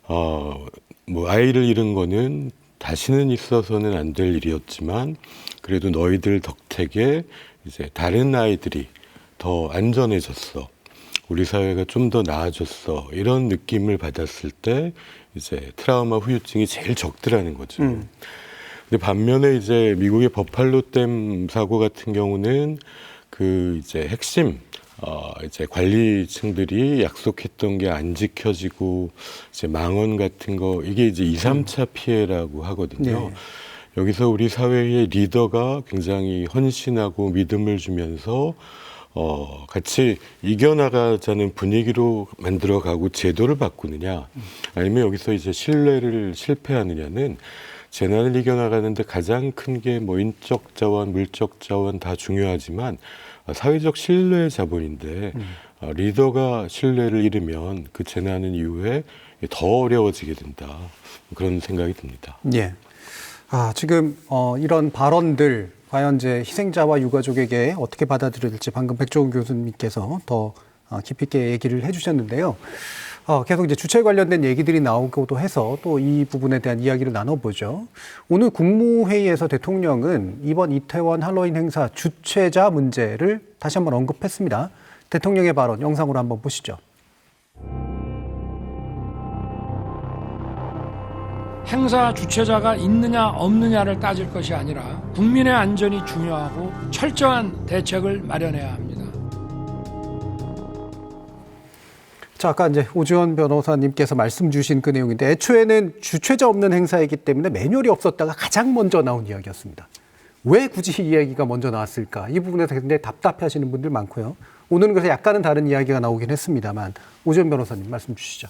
뭐 아이를 잃은 거는 다시는 있어서는 안 될 일이었지만 그래도 너희들 덕택에 이제 다른 아이들이 더 안전해졌어. 우리 사회가 좀 더 나아졌어. 이런 느낌을 받았을 때 이제 트라우마 후유증이 제일 적더라는 거죠. 근데 반면에 이제 미국의 버팔로 댐 사고 같은 경우는 그 이제 핵심 이제 관리층들이 약속했던 게 안 지켜지고 이제 망언 같은 거 이게 이제 2, 3차 피해라고 하거든요. 네. 여기서 우리 사회의 리더가 굉장히 헌신하고 믿음을 주면서 같이 이겨나가자는 분위기로 만들어가고 제도를 바꾸느냐 아니면 여기서 이제 신뢰를 실패하느냐는 재난을 이겨나가는데 가장 큰 게 뭐 인적 자원, 물적 자원 다 중요하지만 사회적 신뢰의 자본인데 리더가 신뢰를 잃으면 그 재난은 이후에 더 어려워지게 된다. 그런 생각이 듭니다. 예. 지금 이런 발언들 과연 이제 희생자와 유가족에게 어떻게 받아들여질지 방금 백종원 교수님께서 더 깊이 있게 얘기를 해주셨는데요. 계속 이제 주체 관련된 얘기들이 나오고도 해서 또 이 부분에 대한 이야기를 나눠보죠. 오늘 국무회의에서 대통령은 이번 이태원 할로윈 행사 주최자 문제를 다시 한번 언급했습니다. 대통령의 발언 영상으로 한번 보시죠. 행사 주최자가 있느냐 없느냐를 따질 것이 아니라 국민의 안전이 중요하고 철저한 대책을 마련해야 합니다. 자, 아까 이제 오지원 변호사님께서 말씀 주신 그 내용인데 애초에는 주최자 없는 행사이기 때문에 매뉴얼이 없었다가 가장 먼저 나온 이야기였습니다. 왜 굳이 이 이야기가 먼저 나왔을까? 이 부분에서 굉장히 답답해하시는 분들 많고요. 오늘은 그래서 약간은 다른 이야기가 나오긴 했습니다만 오지원 변호사님 말씀 주시죠.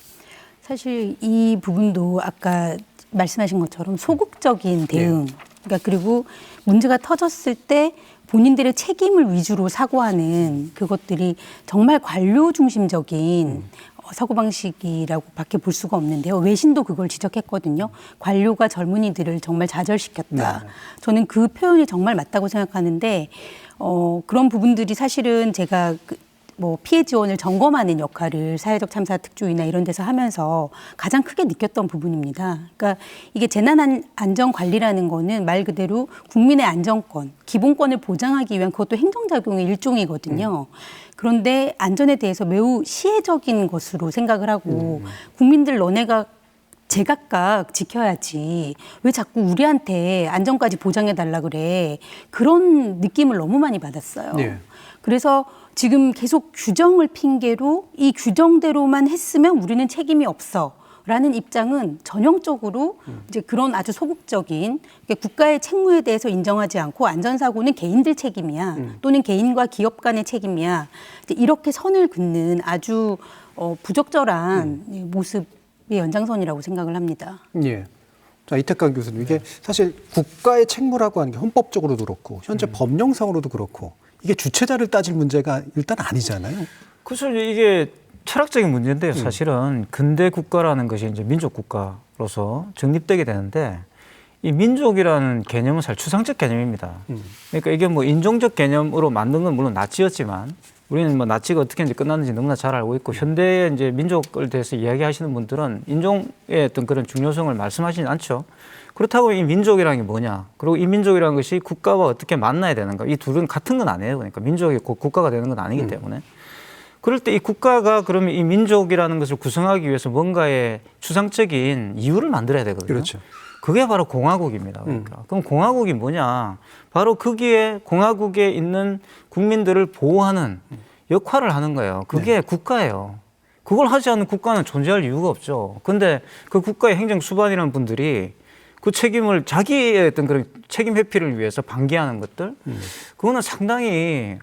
사실 이 부분도 아까 말씀하신 것처럼 소극적인 대응, 그러니까 그리고 문제가 터졌을 때 본인들의 책임을 위주로 사고하는 그것들이 정말 관료 중심적인 사고방식이라고 밖에 볼 수가 없는데요. 외신도 그걸 지적했거든요. 관료가 젊은이들을 정말 좌절시켰다. 네. 저는 그 표현이 정말 맞다고 생각하는데 그런 부분들이 사실은 제가 뭐 피해 지원을 점검하는 역할을 사회적 참사 특조위나 이런 데서 하면서 가장 크게 느꼈던 부분입니다. 그러니까 이게 재난 안전 관리라는 거는 말 그대로 국민의 안전권, 기본권을 보장하기 위한 그것도 행정작용의 일종이거든요. 그런데 안전에 대해서 매우 시혜적인 것으로 생각을 하고 국민들 너네가 제각각 지켜야지 왜 자꾸 우리한테 안전까지 보장해달라 그래. 그런 느낌을 너무 많이 받았어요. 네. 그래서 지금 계속 규정을 핑계로 이 규정대로만 했으면 우리는 책임이 없어. 라는 입장은 전형적으로 이제 그런 아주 소극적인 국가의 책무에 대해서 인정하지 않고 안전사고는 개인들 책임이야. 또는 개인과 기업 간의 책임이야. 이제 이렇게 선을 긋는 아주 부적절한 모습의 연장선이라고 생각을 합니다. 예. 자, 이태강 교수님, 이게 사실 국가의 책무라고 하는 게 헌법적으로도 그렇고 현재 법령상으로도 그렇고 이게 주체자를 따질 문제가 일단 아니잖아요. 그래서 이게 철학적인 문제인데요. 사실은 근대 국가라는 것이 이제 민족 국가로서 정립되게 되는데 이 민족이라는 개념은 사실 추상적 개념입니다. 그러니까 이게 뭐 인종적 개념으로 만든 건 물론 나치였지만 우리는 뭐 나치가 어떻게 이제 끝났는지 너무나 잘 알고 있고 현대의 이제 민족을 대해서 이야기하시는 분들은 인종의 어떤 그런 중요성을 말씀하시진 않죠. 그렇다고 이 민족이라는 게 뭐냐? 그리고 이 민족이라는 것이 국가와 어떻게 만나야 되는가? 이 둘은 같은 건 아니에요. 그러니까 민족이 곧 국가가 되는 건 아니기 때문에. 그럴 때 이 국가가 그러면 이 민족이라는 것을 구성하기 위해서 뭔가의 추상적인 이유를 만들어야 되거든요. 그렇죠. 그게 바로 공화국입니다. 그러니까. 그럼 공화국이 뭐냐? 바로 거기에 공화국에 있는 국민들을 보호하는 역할을 하는 거예요. 그게 국가예요. 그걸 하지 않는 국가는 존재할 이유가 없죠. 근데 그 국가의 행정 수반이라는 분들이 그 책임을 자기의 어떤 그런 책임 회피를 위해서 방기하는 것들, 그거는 상당히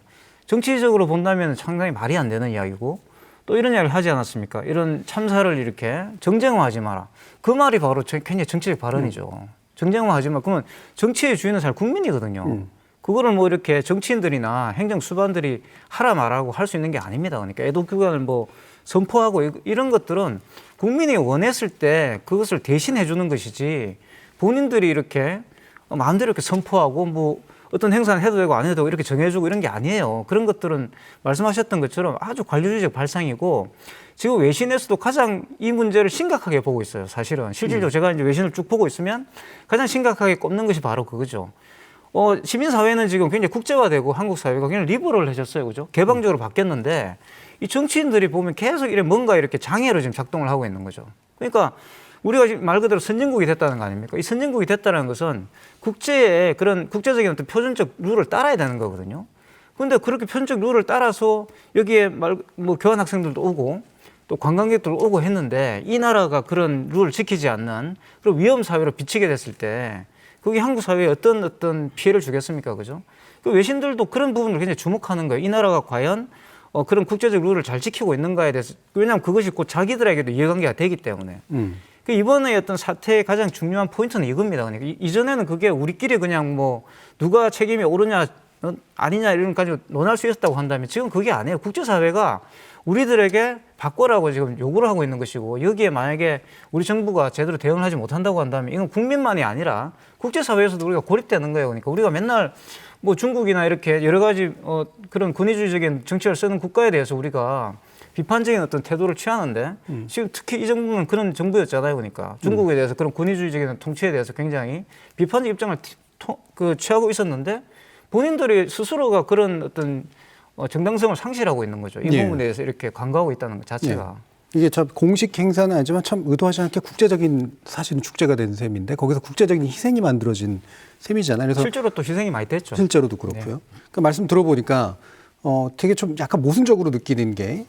정치적으로 본다면 상당히 말이 안 되는 이야기고, 또 이런 이야기를 하지 않았습니까? 이런 참사를 이렇게 정쟁화하지 마라. 그 말이 바로 굉장히 정치적 발언이죠. 정쟁화하지 마. 그러면 정치의 주인은 사실 국민이거든요. 그거를 뭐 이렇게 정치인들이나 행정 수반들이 하라 말하고 할 수 있는 게 아닙니다. 그러니까 애도 기간을 뭐 선포하고 이런 것들은 국민이 원했을 때 그것을 대신해 주는 것이지, 본인들이 이렇게 마음대로 이렇게 선포하고 뭐 어떤 행사는 해도 되고 안 해도 되고 이렇게 정해주고 이런 게 아니에요. 그런 것들은 말씀하셨던 것처럼 아주 관료주의적 발상이고, 지금 외신에서도 가장 이 문제를 심각하게 보고 있어요. 사실은 실질적으로 제가 이제 외신을 쭉 보고 있으면 가장 심각하게 꼽는 것이 바로 그거죠. 시민사회는 지금 굉장히 국제화되고 한국 사회가 굉장히 리버럴해졌어요. 그죠? 개방적으로 바뀌었는데 이 정치인들이 보면 계속 뭔가 이렇게 장애로 지금 작동을 하고 있는 거죠. 그러니까 우리가 지금 말 그대로 선진국이 됐다는 거 아닙니까? 이 선진국이 됐다는 것은 국제의 그런 국제적인 어떤 표준적 룰을 따라야 되는 거거든요. 그런데 그렇게 표준적 룰을 따라서 여기에 뭐 교환학생들도 오고 또 관광객들도 오고 했는데, 이 나라가 그런 룰을 지키지 않는 그런 위험 사회로 비치게 됐을 때 그게 한국 사회에 어떤 피해를 주겠습니까? 그죠? 그 외신들도 그런 부분을 굉장히 주목하는 거예요. 이 나라가 과연 그런 국제적 룰을 잘 지키고 있는가에 대해서. 왜냐하면 그것이 곧 자기들에게도 이해관계가 되기 때문에. 그 이번에 어떤 사태의 가장 중요한 포인트는 이겁니다. 그러니까 이전에는 그게 우리끼리 그냥 뭐 누가 책임이 옳으냐 아니냐 이런 까지 논할 수 있었다고 한다면, 지금 그게 아니에요. 국제사회가 우리들에게 바꿔라고 지금 요구를 하고 있는 것이고, 여기에 만약에 우리 정부가 제대로 대응을 하지 못한다고 한다면 이건 국민만이 아니라 국제사회에서도 우리가 고립되는 거예요. 그러니까 우리가 맨날 뭐 중국이나 이렇게 여러 가지 그런 권위주의적인 정책을 쓰는 국가에 대해서 우리가 비판적인 어떤 태도를 취하는데, 지금 특히 이 정부는 그런 정부였잖아요. 그러니까 중국에 대해서 그런 권위주의적인 통치에 대해서 굉장히 비판적 입장을 취하고 있었는데, 본인들이 스스로가 그런 어떤 정당성을 상실하고 있는 거죠. 이 부분에 대해서 이렇게 간과하고 있다는 것 자체가. 이게 참 공식 행사는 아니지만 참 의도하지 않게 국제적인 사실은 축제가 된 셈인데, 거기서 국제적인 희생이 만들어진 셈이잖아요. 그래서 실제로 또 희생이 많이 됐죠. 실제로도 그렇고요. 그 말씀 들어보니까 되게 좀 약간 모순적으로 느끼는 게,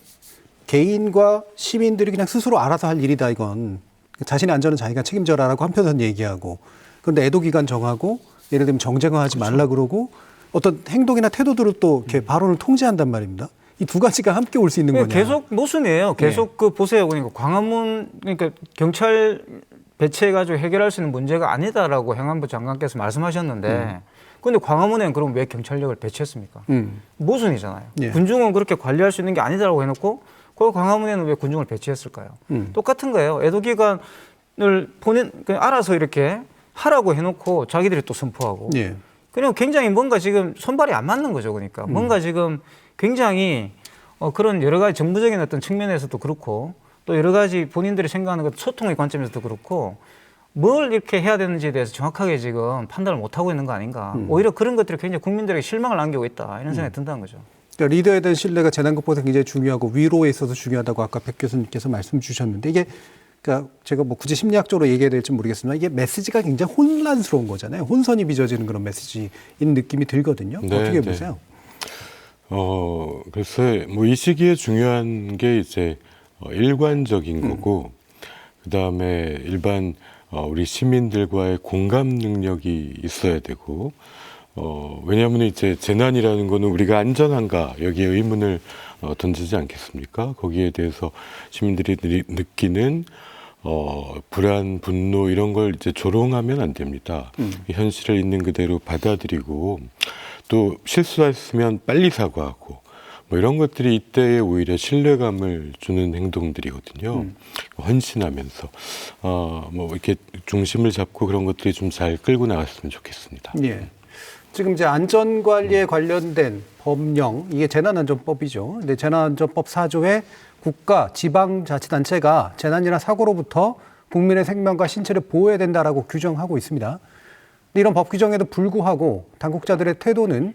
개인과 시민들이 그냥 스스로 알아서 할 일이다, 이건. 자신의 안전은 자기가 책임져라라고 한편에서는 얘기하고, 그런데 애도 기간 정하고 예를 들면 정쟁화하지 말라 그러고 어떤 행동이나 태도들을 또 이렇게 발언을 통제한단 말입니다. 이 두 가지가 함께 올 수 있는 거냐. 계속 모순이에요. 계속 그 보세요. 그러니까 광화문, 그러니까 경찰 배치해가지고 해결할 수 있는 문제가 아니다라고 행안부 장관께서 말씀하셨는데, 그런데 광화문에는 그럼 왜 경찰력을 배치했습니까? 모순이잖아요. 군중은 그렇게 관리할 수 있는 게 아니다라고 해놓고 그 광화문에는 왜 군중을 배치했을까요? 똑같은 거예요. 애도 기간을 알아서 이렇게 하라고 해놓고 자기들이 또 선포하고. 그냥 굉장히 뭔가 지금 손발이 안 맞는 거죠. 그러니까 뭔가 지금 굉장히 그런 여러 가지 정부적인 어떤 측면에서도 그렇고, 또 여러 가지 본인들이 생각하는 것 소통의 관점에서도 그렇고, 뭘 이렇게 해야 되는지에 대해서 정확하게 지금 판단을 못 하고 있는 거 아닌가. 오히려 그런 것들이 굉장히 국민들에게 실망을 남기고 있다, 이런 생각이 든다는 거죠. 그러니까 리더에 대한 신뢰가 재난 극복에서 굉장히 중요하고 위로에 있어서 중요하다고 아까 백 교수님께서 말씀 주셨는데, 이게 그러니까 제가 뭐 굳이 심리학적으로 얘기해야 될지 모르겠지만 이게 메시지가 굉장히 혼란스러운 거잖아요. 혼선이 빚어지는 그런 메시지인 느낌이 들거든요. 네, 어떻게 보세요? 글쎄, 뭐 이 시기에 중요한 게 이제 일관적인 거고, 그 다음에 일반 우리 시민들과의 공감 능력이 있어야 되고, 왜냐하면 이제 재난이라는 거는 우리가 안전한가 여기에 의문을 던지지 않겠습니까? 거기에 대해서 시민들이 느끼는 불안, 분노 이런 걸 이제 조롱하면 안 됩니다. 현실을 있는 그대로 받아들이고, 또 실수했으면 빨리 사과하고, 뭐 이런 것들이 이때에 오히려 신뢰감을 주는 행동들이거든요. 헌신하면서 뭐 이렇게 중심을 잡고 그런 것들이 좀 잘 끌고 나갔으면 좋겠습니다. 예. 지금 이제 안전관리에 관련된 법령, 이게 재난안전법이죠. 근데 재난안전법 4조에 국가, 지방자치단체가 재난이나 사고로부터 국민의 생명과 신체를 보호해야 된다라고 규정하고 있습니다. 근데 이런 법 규정에도 불구하고 당국자들의 태도는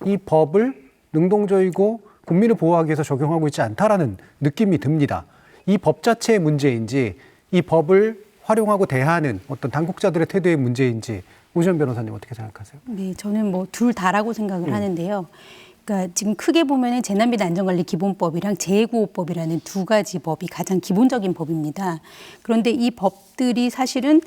이 법을 능동적이고 국민을 보호하기 위해서 적용하고 있지 않다라는 느낌이 듭니다. 이 법 자체의 문제인지, 이 법을 활용하고 대하는 어떤 당국자들의 태도의 문제인지, 오시원 변호사님 어떻게 생각하세요? 네, 저는 뭐 둘 다라고 생각을 하는데요. 그러니까 지금 크게 보면은 재난및 안전관리 기본법이랑 재해구호법이라는 두 가지 법이 가장 기본적인 법입니다. 그런데 이 법들이 사실은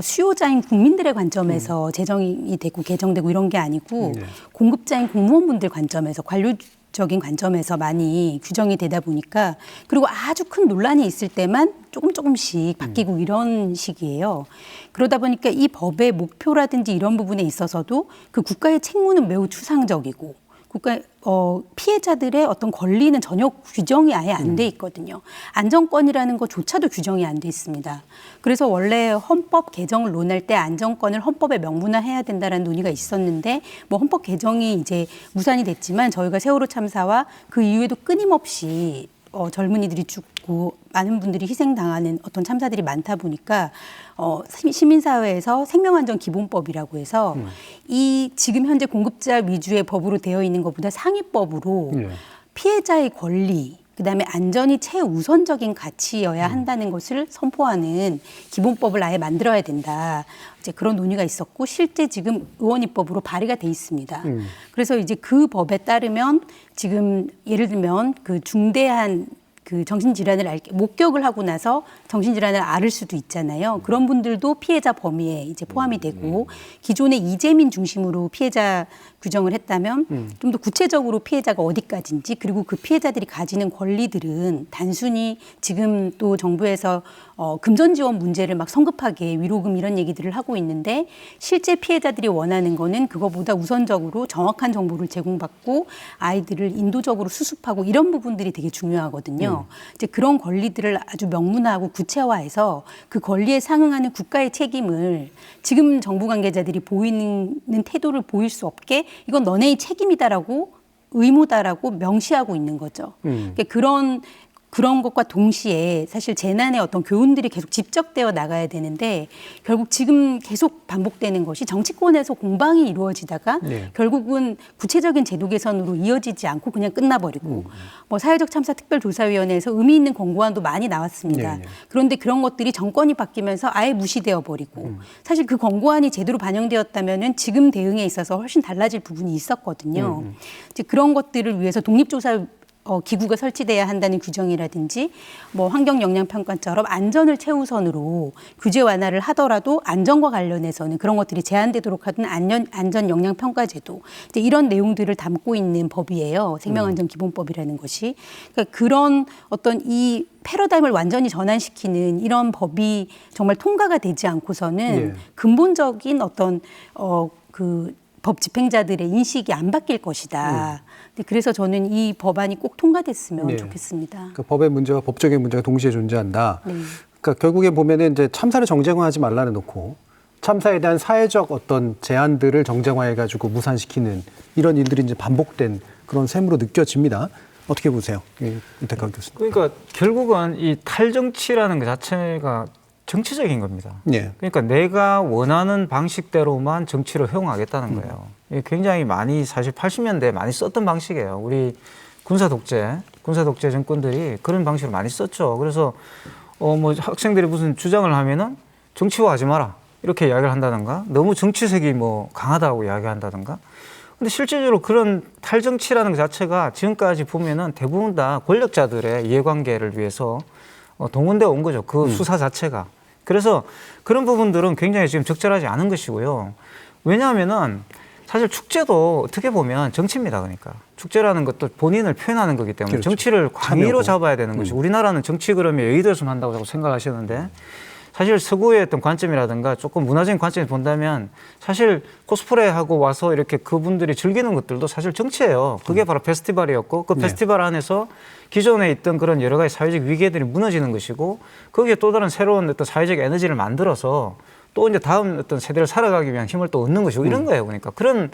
수요자인 국민들의 관점에서 제정이 되고 개정되고 이런 게 아니고 공급자인 공무원분들 관점에서 관료적인 관점에서 많이 규정이 되다 보니까 그리고 아주 큰 논란이 있을 때만 조금씩 바뀌고 이런 식이에요. 그러다 보니까 이 법의 목표라든지 이런 부분에 있어서도 그 국가의 책무는 매우 추상적이고 피해자들의 어떤 권리는 전혀 규정이 아예 안 돼 있거든요. 안전권이라는 것조차도 규정이 안 돼 있습니다. 그래서 원래 헌법 개정을 논할 때 안전권을 헌법에 명문화해야 된다라는 논의가 있었는데 뭐 헌법 개정이 이제 무산이 됐지만 저희가 세월호 참사와 그 이후에도 끊임없이 젊은이들이 죽고 많은 분들이 희생당하는 어떤 참사들이 많다 보니까 시민사회에서 생명안전기본법이라고 해서 이 지금 현재 공급자 위주의 법으로 되어 있는 것보다 상위법으로 피해자의 권리, 그다음에 안전이 최우선적인 가치여야 한다는 것을 선포하는 기본법을 아예 만들어야 된다. 이제 그런 논의가 있었고 실제 지금 의원 입법으로 발의가 돼 있습니다. 그래서 이제 그 법에 따르면 지금 예를 들면 그 중대한 그 정신질환을 목격을 하고 나서 정신질환을 앓을 수도 있잖아요. 그런 분들도 피해자 범위에 이제 포함이 되고 기존의 이재민 중심으로 피해자 규정을 했다면 좀 더 구체적으로 피해자가 어디까지인지 그리고 그 피해자들이 가지는 권리들은 단순히 지금 또 정부에서 금전 지원 문제를 막 성급하게 위로금 이런 얘기들을 하고 있는데 실제 피해자들이 원하는 거는 그거보다 우선적으로 정확한 정보를 제공받고 아이들을 인도적으로 수습하고 이런 부분들이 되게 중요하거든요. 이제 그런 권리들을 아주 명문화하고 구체화해서 그 권리에 상응하는 국가의 책임을 지금 정부 관계자들이 보이는 태도를 보일 수 없게 이건 너네의 책임이다라고 의무다라고 명시하고 있는 거죠. 그러니까 그런 것과 동시에 사실 재난의 어떤 교훈들이 계속 집적되어 나가야 되는데 결국 지금 계속 반복되는 것이 정치권에서 공방이 이루어지다가 결국은 구체적인 제도 개선으로 이어지지 않고 그냥 끝나버리고 뭐 사회적 참사 특별조사위원회에서 의미 있는 권고안도 많이 나왔습니다. 그런데 그런 것들이 정권이 바뀌면서 아예 무시되어 버리고 사실 그 권고안이 제대로 반영되었다면은 지금 대응에 있어서 훨씬 달라질 부분이 있었거든요. 이제 그런 것들을 위해서 독립조사 기구가 설치돼야 한다는 규정이라든지 뭐 환경영향평가처럼 안전을 최우선으로 규제 완화를 하더라도 안전과 관련해서는 그런 것들이 제한되도록 하는 안전영향평가제도 이제 이런 내용들을 담고 있는 법이에요. 생명안전기본법이라는 것이. 그러니까 그런 어떤 이 패러다임을 완전히 전환시키는 이런 법이 정말 통과가 되지 않고서는 근본적인 어떤 그 법 집행자들의 인식이 안 바뀔 것이다. 그래서 저는 이 법안이 꼭 통과됐으면 좋겠습니다. 그 법의 문제와 법적인 문제가 동시에 존재한다. 그러니까 결국에 보면은 이제 참사를 정쟁화하지 말라는 놓고 참사에 대한 사회적 어떤 제한들을 정쟁화해가지고 무산시키는 이런 일들이 이제 반복된 그런 셈으로 느껴집니다. 어떻게 보세요, 이태강 교수님? 그러니까 결국은 이 탈정치라는 것 자체가 정치적인 겁니다. 그러니까 내가 원하는 방식대로만 정치를 허용하겠다는 거예요. 이게 굉장히 많이 사실 80년대에 많이 썼던 방식이에요. 우리 군사 독재 정권들이 그런 방식을 많이 썼죠. 그래서 뭐 학생들이 무슨 주장을 하면은 정치화하지 마라 이렇게 이야기를 한다든가 너무 정치색이 뭐 강하다고 이야기한다든가. 근데 실질적으로 그런 탈정치라는 것 자체가 지금까지 보면은 대부분 다 권력자들의 이해관계를 위해서 동원되어 온 거죠. 그 수사 자체가. 그래서 그런 부분들은 굉장히 지금 적절하지 않은 것이고요. 왜냐하면은 사실 축제도 어떻게 보면 정치입니다. 그러니까 축제라는 것도 본인을 표현하는 거기 때문에 정치를 광의로 잡아야 되는 것이 우리나라는 정치 그러면 여의도에서만 한다고 자꾸 생각하시는데 사실 서구의 어떤 관점이라든가 조금 문화적인 관점에서 본다면 사실 코스프레하고 와서 이렇게 그분들이 즐기는 것들도 사실 정치예요. 그게 바로 페스티벌이었고 그 페스티벌 안에서 기존에 있던 그런 여러 가지 사회적 위계들이 무너지는 것이고 거기에 또 다른 새로운 어떤 사회적 에너지를 만들어서 또 이제 다음 어떤 세대를 살아가기 위한 힘을 또 얻는 것이고 이런 거예요. 그러니까 그런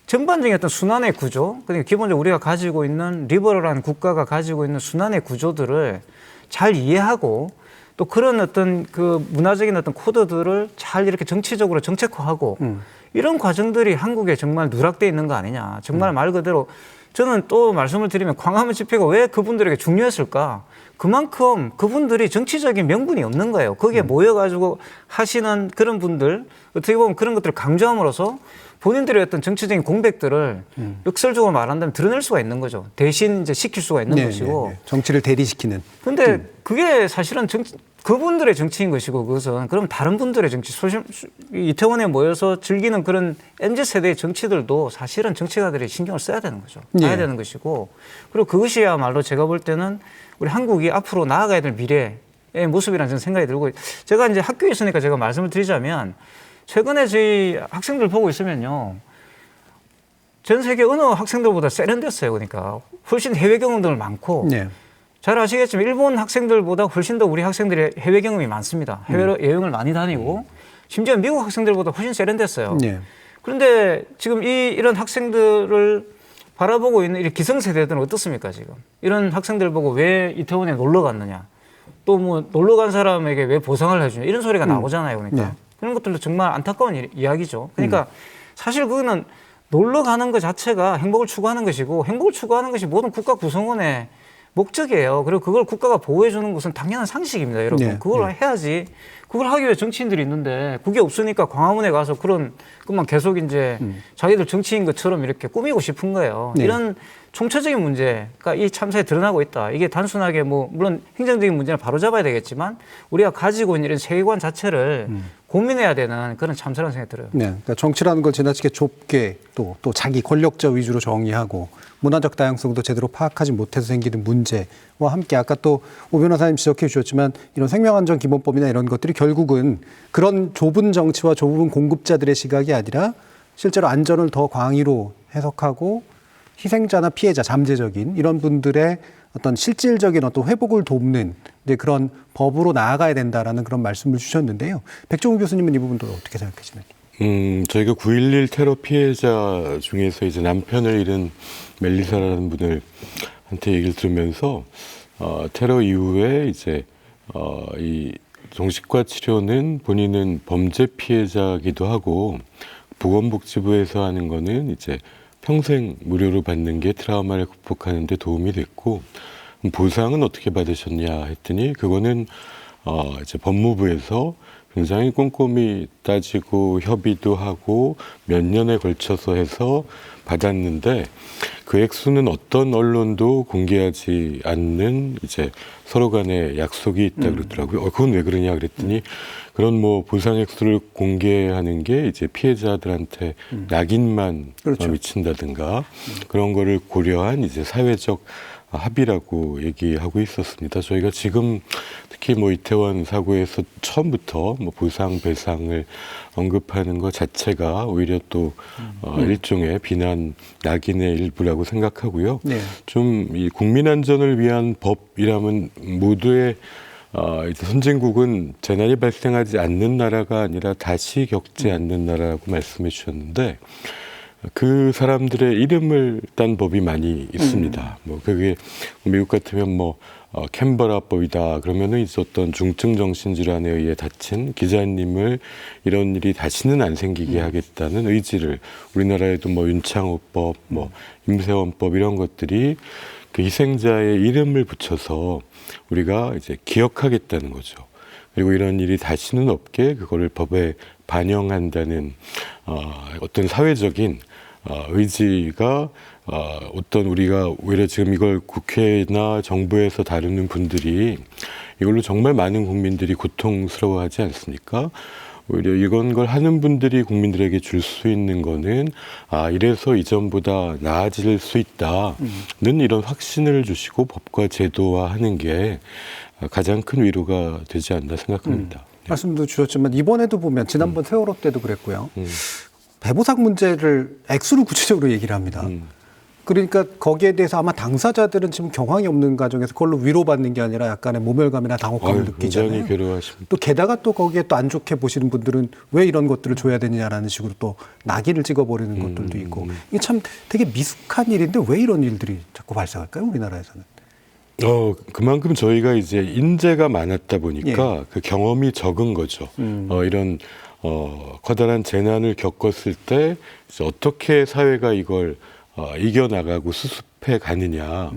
전반적인 어떤 순환의 구조, 그러니까 기본적으로 우리가 가지고 있는 리버럴한 국가가 가지고 있는 순환의 구조들을 잘 이해하고 또 그런 어떤 그 문화적인 어떤 코드들을 잘 이렇게 정치적으로 정책화하고 이런 과정들이 한국에 정말 누락돼 있는 거 아니냐. 정말 말 그대로 저는 또 말씀을 드리면 광화문 집회가 왜 그분들에게 중요했을까? 그만큼 그분들이 정치적인 명분이 없는 거예요. 거기에 모여가지고 하시는 그런 분들 어떻게 보면 그런 것들을 강조함으로써 본인들의 어떤 정치적인 공백들을 역설적으로 말한다면 드러낼 수가 있는 거죠. 대신 이제 시킬 수가 있는 것이고. 정치를 대리시키는. 근데 그게 사실은 그분들의 정치인 것이고 그것은 그럼 다른 분들의 정치, 이태원에 모여서 즐기는 그런 MZ세대의 정치들도 사실은 정치가들이 신경을 써야 되는 거죠. 봐야 되는 것이고 그리고 그것이야말로 제가 볼 때는 우리 한국이 앞으로 나아가야 될 미래의 모습이라는 저는 생각이 들고 제가 이제 학교에 있으니까 제가 말씀을 드리자면 최근에 저희 학생들 보고 있으면요. 전 세계 어느 학생들보다 세련됐어요. 그러니까 훨씬 해외 경험들 많고 잘 아시겠지만 일본 학생들보다 훨씬 더 우리 학생들이 해외 경험이 많습니다. 해외로 여행을 많이 다니고 심지어 미국 학생들보다 훨씬 세련됐어요. 그런데 지금 이런 학생들을 바라보고 있는 이 기성세대들은 어떻습니까 지금? 이런 학생들 보고 왜 이태원에 놀러 갔느냐? 또 뭐 놀러 간 사람에게 왜 보상을 해주냐? 이런 소리가 나오잖아요. 그러니까 그런 것들도 정말 안타까운 이야기죠. 그러니까 사실 그거는 놀러 가는 것 자체가 행복을 추구하는 것이고 행복을 추구하는 것이 모든 국가 구성원의 목적이에요. 그리고 그걸 국가가 보호해 주는 것은 당연한 상식입니다, 여러분. 그걸 해야지. 그걸 하기 위해 정치인들이 있는데 그게 없으니까 광화문에 가서 그것만 계속 이제 자기들 정치인 것처럼 이렇게 꾸미고 싶은 거예요. 이런 총체적인 문제가 이 참사에 드러나고 있다. 이게 단순하게 뭐 물론 행정적인 문제는 바로잡아야 되겠지만 우리가 가지고 있는 이런 세계관 자체를 고민해야 되는 그런 참사라는 생각이 들어요. 그러니까 정치라는 걸 지나치게 좁게 또 자기 권력자 위주로 정의하고 문화적 다양성도 제대로 파악하지 못해서 생기는 문제와 함께 아까 또 오 변호사님 지적해 주셨지만 이런 생명안전기본법이나 이런 것들이 결국은 그런 좁은 정치와 좁은 공급자들의 시각이 아니라 실제로 안전을 더 광의로 해석하고 희생자나 피해자, 잠재적인 이런 분들의 어떤 실질적인 어떤 회복을 돕는 그런 법으로 나아가야 된다라는 그런 말씀을 주셨는데요. 백종우 교수님은 이 부분도 어떻게 생각하시나요? 저희가 9.11 테러 피해자 중에서 이제 남편을 잃은 멜리사라는 분한테 얘기를 들으면서 테러 이후에 이제 이 정신과 치료는 본인은 범죄 피해자기도 하고 보건복지부에서 하는 거는 이제 평생 무료로 받는 게 트라우마를 극복하는 데 도움이 됐고 보상은 어떻게 받으셨냐 했더니 그거는 이제 법무부에서 굉장히 꼼꼼히 따지고 협의도 하고 몇 년에 걸쳐서 해서 받았는데 그 액수는 어떤 언론도 공개하지 않는 이제 서로 간에 약속이 있다 그러더라고요. 그건 왜 그러냐 그랬더니 그런 뭐 보상 액수를 공개하는 게 이제 피해자들한테 낙인만 미친다든가 그런 거를 고려한 이제 사회적 합의라고 얘기하고 있었습니다. 저희가 지금 특히 뭐 이태원 사고에서 처음부터 뭐 보상 배상을 언급하는 것 자체가 오히려 또 일종의 비난 낙인의 일부라고 생각하고요. 좀 이 국민 안전을 위한 법이라면 모두의 이제 선진국은 재난이 발생하지 않는 나라가 아니라 다시 겪지 않는 나라라고 말씀해 주셨는데 그 사람들의 이름을 딴 법이 많이 있습니다. 뭐 그게 미국 같으면 뭐 캔버라법이다 그러면은 있었던 중증 정신질환에 의해 다친 기자님을 이런 일이 다시는 안 생기게 하겠다는 의지를 우리나라에도 뭐 윤창호법, 뭐 임세원법 이런 것들이 그 희생자의 이름을 붙여서 우리가 이제 기억하겠다는 거죠. 그리고 이런 일이 다시는 없게 그거를 법에 반영한다는 어떤 사회적인 의지가 어떤 우리가 오히려 지금 이걸 국회나 정부에서 다루는 분들이 이걸로 정말 많은 국민들이 고통스러워하지 않습니까? 오히려 이건 걸 하는 분들이 국민들에게 줄 수 있는 거는 이래서 이전보다 나아질 수 있다는 이런 확신을 주시고 법과 제도화하는 게 가장 큰 위로가 되지 않나 생각합니다. 말씀도 주셨지만 이번에도 보면 지난번 세월호 때도 그랬고요. 배보상 문제를 액수를 구체적으로 얘기를 합니다. 그러니까 거기에 대해서 아마 당사자들은 지금 경황이 없는 과정에서 그걸로 위로받는 게 아니라 약간의 모멸감이나 당혹감을 느끼잖아요. 굉장히 괴로워하십니다. 또 게다가 또 거기에 또 안 좋게 보시는 분들은 왜 이런 것들을 줘야 되느냐라는 식으로 또 낙인을 찍어버리는 것들도 있고 이게 참 되게 미숙한 일인데 왜 이런 일들이 자꾸 발생할까요? 우리나라에서는. 그만큼 저희가 이제 인재가 많았다 보니까 그 경험이 적은 거죠. 이런 커다란 재난을 겪었을 때 이제 어떻게 사회가 이걸 이겨나가고 수습해 가느냐.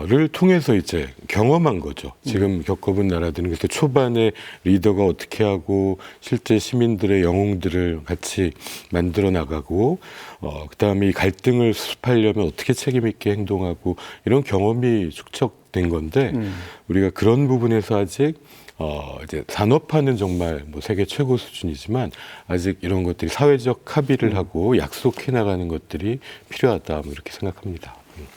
를 통해서 이제 경험한 거죠. 지금 겪어본 나라들은 그래서 초반에 리더가 어떻게 하고 실제 시민들의 영웅들을 같이 만들어 나가고 그다음에 이 갈등을 수습하려면 어떻게 책임 있게 행동하고 이런 경험이 축적된 건데 우리가 그런 부분에서 아직 이제 산업화는 정말 뭐 세계 최고 수준이지만 아직 이런 것들이 사회적 합의를 하고 약속해 나가는 것들이 필요하다 뭐 이렇게 생각합니다.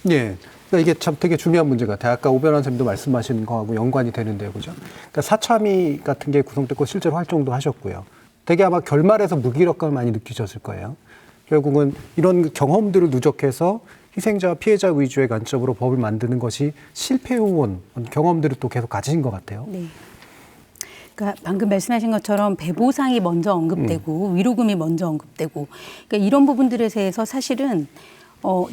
예. 그러니까 이게 참 되게 중요한 문제 같아요. 아까 오변환 선생님도 말씀하시는 거하고 연관이 되는데요, 그죠? 그러니까 사참위 같은 게 구성됐고 실제로 활동도 하셨고요. 되게 아마 결말에서 무기력감을 많이 느끼셨을 거예요. 결국은 이런 경험들을 누적해서 희생자와 피해자 위주의 관점으로 법을 만드는 것이 실패해온 경험들을 또 계속 가지신 것 같아요. 네. 그러니까 방금 말씀하신 것처럼 배보상이 먼저 언급되고 위로금이 먼저 언급되고 그러니까 이런 부분들에 대해서 사실은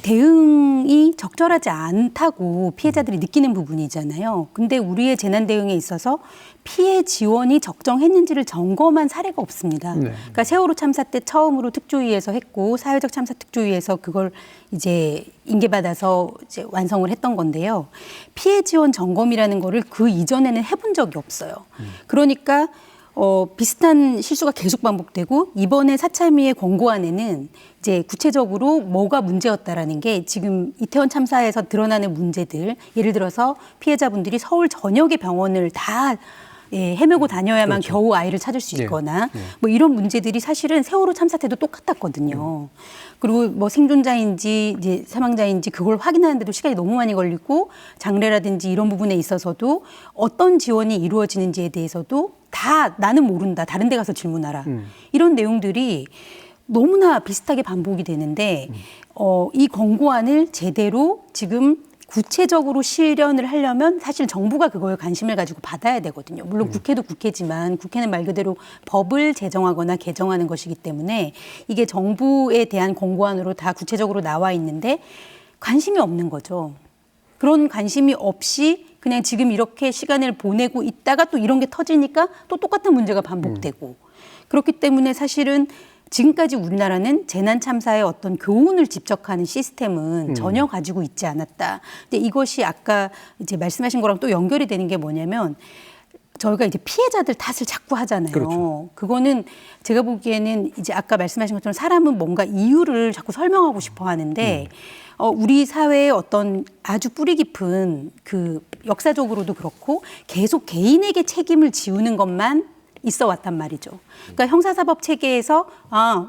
대응이 적절하지 않다고 피해자들이 느끼는 부분이잖아요. 근데 우리의 재난 대응에 있어서 피해 지원이 적정했는지를 점검한 사례가 없습니다. 네. 그러니까 세월호 참사 때 처음으로 특조위에서 했고 사회적 참사 특조위에서 그걸 이제 인계받아서 이제 완성을 했던 건데요. 피해 지원 점검이라는 거를 그 이전에는 해본 적이 없어요. 그러니까 비슷한 실수가 계속 반복되고 이번에 사참위의 권고안에는 이제 구체적으로 뭐가 문제였다라는 게 지금 이태원 참사에서 드러나는 문제들 예를 들어서 피해자분들이 서울 전역의 병원을 다 헤매고 다녀야만 그렇죠. 겨우 아이를 찾을 수 예. 있거나 예. 뭐 이런 문제들이 사실은 세월호 참사 때도 똑같았거든요. 그리고 뭐 생존자인지 이제 사망자인지 그걸 확인하는데도 시간이 너무 많이 걸리고 장례라든지 이런 부분에 있어서도 어떤 지원이 이루어지는지에 대해서도 다 나는 모른다. 다른 데 가서 질문하라. 이런 내용들이 너무나 비슷하게 반복이 되는데 이 권고안을 제대로 지금 구체적으로 실현을 하려면 사실 정부가 그거에 관심을 가지고 받아야 되거든요. 물론 국회도 국회지만 국회는 말 그대로 법을 제정하거나 개정하는 것이기 때문에 이게 정부에 대한 권고안으로 다 구체적으로 나와 있는데 관심이 없는 거죠. 그런 관심이 없이 그냥 지금 이렇게 시간을 보내고 있다가 또 이런 게 터지니까 또 똑같은 문제가 반복되고 그렇기 때문에 사실은 지금까지 우리나라는 재난 참사의 어떤 교훈을 집적하는 시스템은 전혀 가지고 있지 않았다. 근데 이것이 아까 이제 말씀하신 거랑 또 연결이 되는 게 뭐냐면 저희가 이제 피해자들 탓을 자꾸 하잖아요. 그렇죠. 그거는 제가 보기에는 이제 아까 말씀하신 것처럼 사람은 뭔가 이유를 자꾸 설명하고 싶어 하는데 우리 사회의 어떤 아주 뿌리 깊은 그 역사적으로도 그렇고 계속 개인에게 책임을 지우는 것만 있어 왔단 말이죠. 그러니까 형사사법 체계에서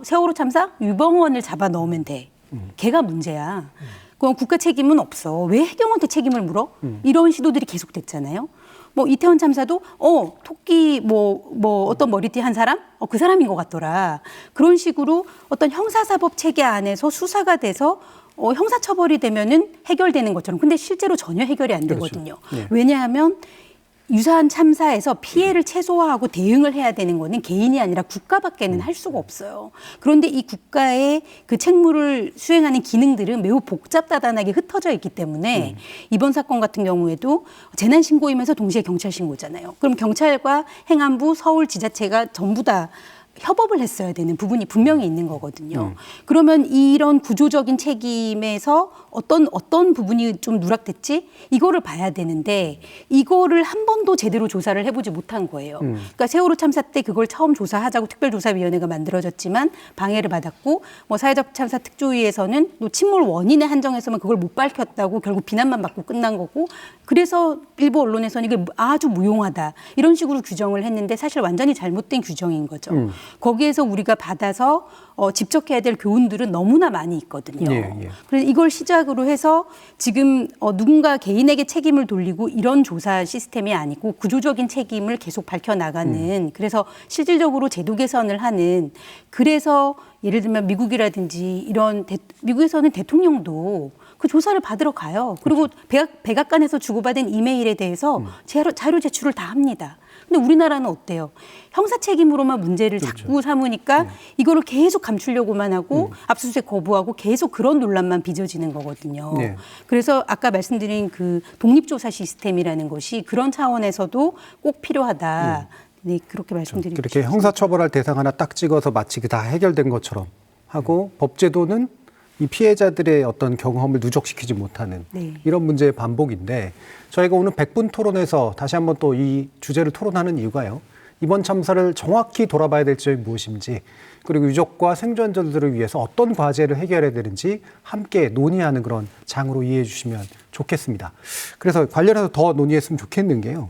세월호 참사 유병원을 잡아 넣으면 돼. 걔가 문제야. 그건 국가 책임은 없어. 왜 해경한테 책임을 물어? 이런 시도들이 계속됐잖아요. 뭐 이태원 참사도 토끼 뭐 어떤 머리띠 한 사람? 그 사람인 것 같더라. 그런 식으로 어떤 형사사법 체계 안에서 수사가 돼서 형사처벌이 되면은 해결되는 것처럼. 근데 실제로 전혀 해결이 안 되거든요. 그렇죠. 네. 왜냐하면 유사한 참사에서 피해를 최소화하고 대응을 해야 되는 거는 개인이 아니라 국가밖에는 할 수가 없어요. 그런데 이 국가의 그 책무를 수행하는 기능들은 매우 복잡다단하게 흩어져 있기 때문에 이번 사건 같은 경우에도 재난 신고이면서 동시에 경찰 신고잖아요. 그럼 경찰과 행안부, 서울지자체가 전부 다 협업을 했어야 되는 부분이 분명히 있는 거거든요. 그러면 이런 구조적인 책임에서 어떤 부분이 좀 누락됐지? 이거를 봐야 되는데 이거를 한 번도 제대로 조사를 해보지 못한 거예요. 그러니까 세월호 참사 때 그걸 처음 조사하자고 특별조사위원회가 만들어졌지만 방해를 받았고 뭐 사회적 참사 특조위에서는 또 침몰 원인에 한정해서만 그걸 못 밝혔다고 결국 비난만 받고 끝난 거고 그래서 일부 언론에서는 이게 아주 무용하다 이런 식으로 규정을 했는데 사실 완전히 잘못된 규정인 거죠. 거기에서 우리가 받아서 집적해야 될 교훈들은 너무나 많이 있거든요. 예. 그래서 이걸 시작으로 해서 지금 누군가 개인에게 책임을 돌리고 이런 조사 시스템이 아니고 구조적인 책임을 계속 밝혀나가는 그래서 실질적으로 제도 개선을 하는 그래서 예를 들면 미국이라든지 이런 미국에서는 대통령도 그 조사를 받으러 가요. 그리고 백악관에서 주고받은 이메일에 대해서 자료 제출을 다 합니다. 근데 우리나라는 어때요? 형사 책임으로만 문제를 자꾸 삼으니까 이거를 계속 감추려고만 하고 압수수색 거부하고 계속 그런 논란만 빚어지는 거거든요. 네. 그래서 아까 말씀드린 그 독립조사 시스템이라는 것이 그런 차원에서도 꼭 필요하다. 네, 그렇게 말씀드리고 그렇게 형사처벌할 대상 하나 딱 찍어서 마치 다 해결된 것처럼 하고 법제도는 이 피해자들의 어떤 경험을 누적시키지 못하는 네. 이런 문제의 반복인데 저희가 오늘 100분 토론에서 다시 한번 또 이 주제를 토론하는 이유가요. 이번 참사를 정확히 돌아봐야 될 점이 무엇인지 그리고 유족과 생존자들을 위해서 어떤 과제를 해결해야 되는지 함께 논의하는 그런 장으로 이해해 주시면 좋겠습니다. 그래서 관련해서 더 논의했으면 좋겠는 게요.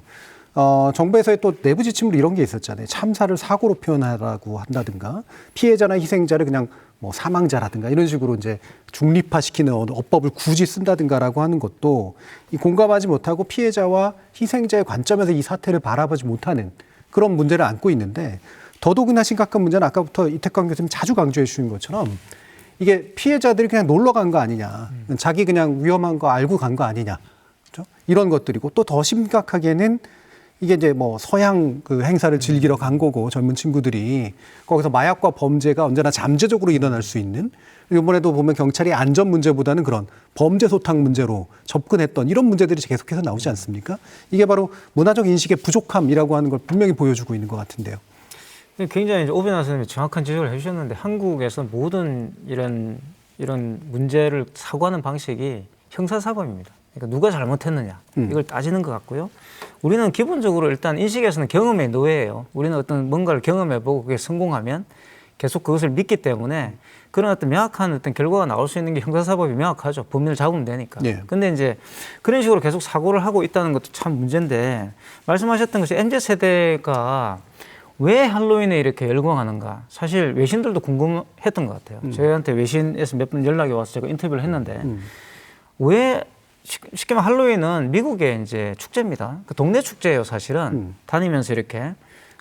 정부에서의 또 내부 지침으로 이런 게 있었잖아요. 참사를 사고로 표현하라고 한다든가 피해자나 희생자를 그냥 뭐 사망자라든가 이런 식으로 이제 중립화시키는 어법을 굳이 쓴다든가라고 하는 것도 이 공감하지 못하고 피해자와 희생자의 관점에서 이 사태를 바라보지 못하는 그런 문제를 안고 있는데 더더욱이나 심각한 문제는 아까부터 이태광 교수님 자주 강조해 주신 것처럼 이게 피해자들이 그냥 놀러 간 거 아니냐. 자기 그냥 위험한 거 알고 간 거 아니냐. 그렇죠? 이런 것들이고 또 더 심각하게는 이게 이제 뭐 서양 그 행사를 즐기러 간 거고 젊은 친구들이 거기서 마약과 범죄가 언제나 잠재적으로 일어날 수 있는 이번에도 보면 경찰이 안전 문제보다는 그런 범죄 소탕 문제로 접근했던 이런 문제들이 계속해서 나오지 않습니까? 이게 바로 문화적 인식의 부족함이라고 하는 걸 분명히 보여주고 있는 것 같은데요. 굉장히 이제 오베나 선생님이 정확한 지적을 해주셨는데 한국에서 모든 이런 문제를 사고하는 방식이 형사사범입니다. 그러니까 누가 잘못했느냐 이걸 따지는 것 같고요. 우리는 기본적으로 일단 인식에서는 경험의 노예예요. 우리는 어떤 뭔가를 경험해보고 그게 성공하면 계속 그것을 믿기 때문에 그런 어떤 명확한 어떤 결과가 나올 수 있는 게 형사사법이 명확하죠. 범인을 잡으면 되니까. 예. 근데 이제 그런 식으로 계속 사고를 하고 있다는 것도 참 문제인데 말씀하셨던 것이 MZ세대가 왜 할로윈에 이렇게 열광하는가. 사실 외신들도 궁금했던 것 같아요. 저희한테 외신에서 몇 번 연락이 와서 제가 인터뷰를 했는데 왜 쉽게 말하면 할로윈은 미국의 이제 축제입니다. 그 동네 축제예요, 사실은. 다니면서 이렇게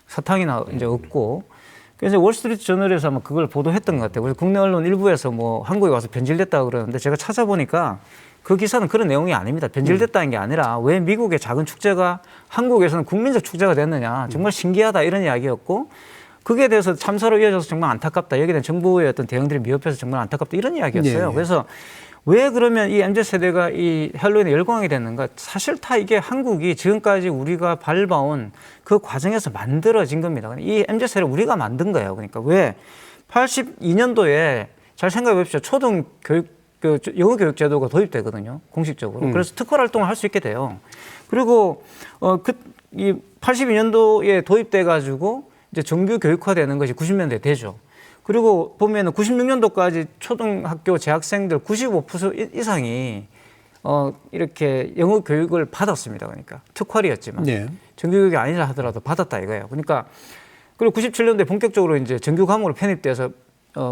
사탕이나 이제 얻고. 그래서 월스트리트 저널에서 아마 그걸 보도했던 것 같아요. 그래서 국내 언론 일부에서 뭐 한국에 와서 변질됐다고 그러는데 제가 찾아보니까 그 기사는 그런 내용이 아닙니다. 변질됐다는 게 아니라 왜 미국의 작은 축제가 한국에서는 국민적 축제가 됐느냐. 정말 신기하다 이런 이야기였고 그게 대해서 참사로 이어져서 정말 안타깝다. 여기에 대한 정부의 어떤 대응들이 미흡해서 정말 안타깝다 이런 이야기였어요. 예. 그래서 왜 그러면 이 MZ세대가 이 할로윈에 열광하게 됐는가? 사실 다 이게 한국이 지금까지 우리가 밟아온 그 과정에서 만들어진 겁니다. 이 MZ세대를 우리가 만든 거예요. 그러니까 왜 82년도에 잘 생각해 보십시오. 초등 교육, 영어 교육 제도가 도입되거든요. 공식적으로. 그래서 특화 활동을 할 수 있게 돼요. 그리고 이 82년도에 도입돼 가지고 이제 정규 교육화되는 것이 90년대 되죠. 그리고 보면은 96년도까지 초등학교 재학생들 95% 이상이 이렇게 영어 교육을 받았습니다. 그러니까 특활이었지만 네. 정규 교육이 아니라 하더라도 받았다 이거예요. 그러니까 그리고 97년도에 본격적으로 이제 정규 과목으로 편입돼서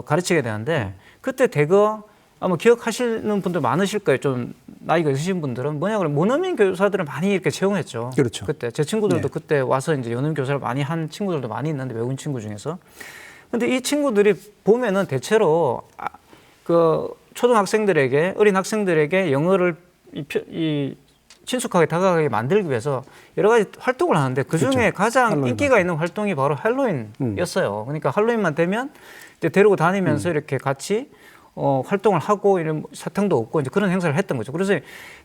가르치게 되는데 그때 대거 아마 기억하시는 분들 많으실 거예요. 좀 나이가 있으신 분들은 뭐냐 그러면 원어민 교사들을 많이 이렇게 채용했죠. 그렇죠. 그때 제 친구들도 네. 그때 와서 이제 원어민 교사를 많이 한 친구들도 많이 있는데 외국인 친구 중에서. 근데 이 친구들이 보면은 대체로 그 초등학생들에게 어린 학생들에게 영어를 친숙하게 다가가게 만들기 위해서 여러 가지 활동을 하는데 그 중에 그렇죠. 가장 할로윈 인기가 있는 활동이 바로 할로윈이었어요. 그러니까 할로윈만 되면 이제 데리고 다니면서 이렇게 같이 활동을 하고 이런 사탕도 얻고 이제 그런 행사를 했던 거죠. 그래서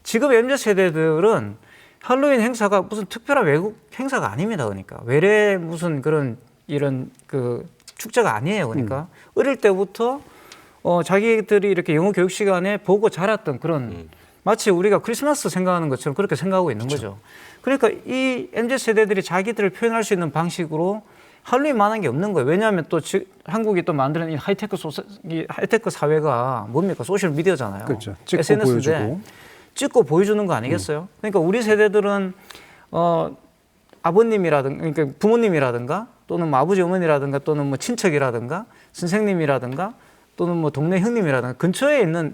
지금 MZ 세대들은 할로윈 행사가 무슨 특별한 외국 행사가 아닙니다. 그러니까 외래 무슨 그런 이런 그 축제가 아니에요. 그러니까 어릴 때부터 자기들이 이렇게 영어 교육 시간에 보고 자랐던 그런 마치 우리가 크리스마스 생각하는 것처럼 그렇게 생각하고 있는 거죠. 그러니까 이 MZ 세대들이 자기들을 표현할 수 있는 방식으로 할로윈만한 게 없는 거예요. 왜냐하면 또 한국이 또 만드는 이 하이테크 사회가 뭡니까? 소셜 미디어잖아요. 그렇죠. 찍고 SNS인데 보여주고. 찍고 보여주는 거 아니겠어요? 그러니까 우리 세대들은 아버님이라든가 그러니까 부모님이라든가 또는 뭐 아버지 어머니라든가 또는 뭐 친척이라든가 선생님이라든가 또는 뭐 동네 형님이라든가 근처에 있는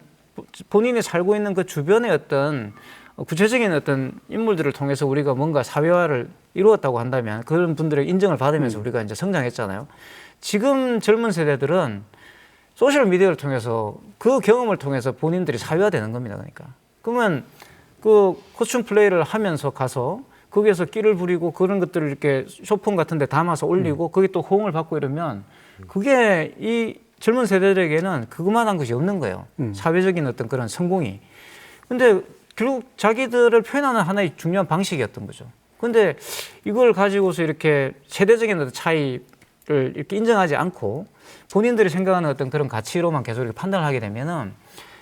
본인이 살고 있는 그 주변의 어떤 구체적인 어떤 인물들을 통해서 우리가 뭔가 사회화를 이루었다고 한다면 그런 분들의 인정을 받으면서 우리가 이제 성장했잖아요. 지금 젊은 세대들은 소셜 미디어를 통해서 그 경험을 통해서 본인들이 사회화되는 겁니다. 그러니까 그러면 그 코스튬 플레이를 하면서 가서 거기에서 끼를 부리고 그런 것들을 이렇게 쇼폼 같은 데 담아서 올리고 거기 또 호응을 받고 이러면 그게 이 젊은 세대들에게는 그것만한 것이 없는 거예요. 사회적인 어떤 그런 성공이. 근데 결국 자기들을 표현하는 하나의 중요한 방식이었던 거죠. 근데 이걸 가지고서 이렇게 세대적인 어떤 차이 이렇게 인정하지 않고 본인들이 생각하는 어떤 그런 가치로만 계속 이렇게 판단을 하게 되면은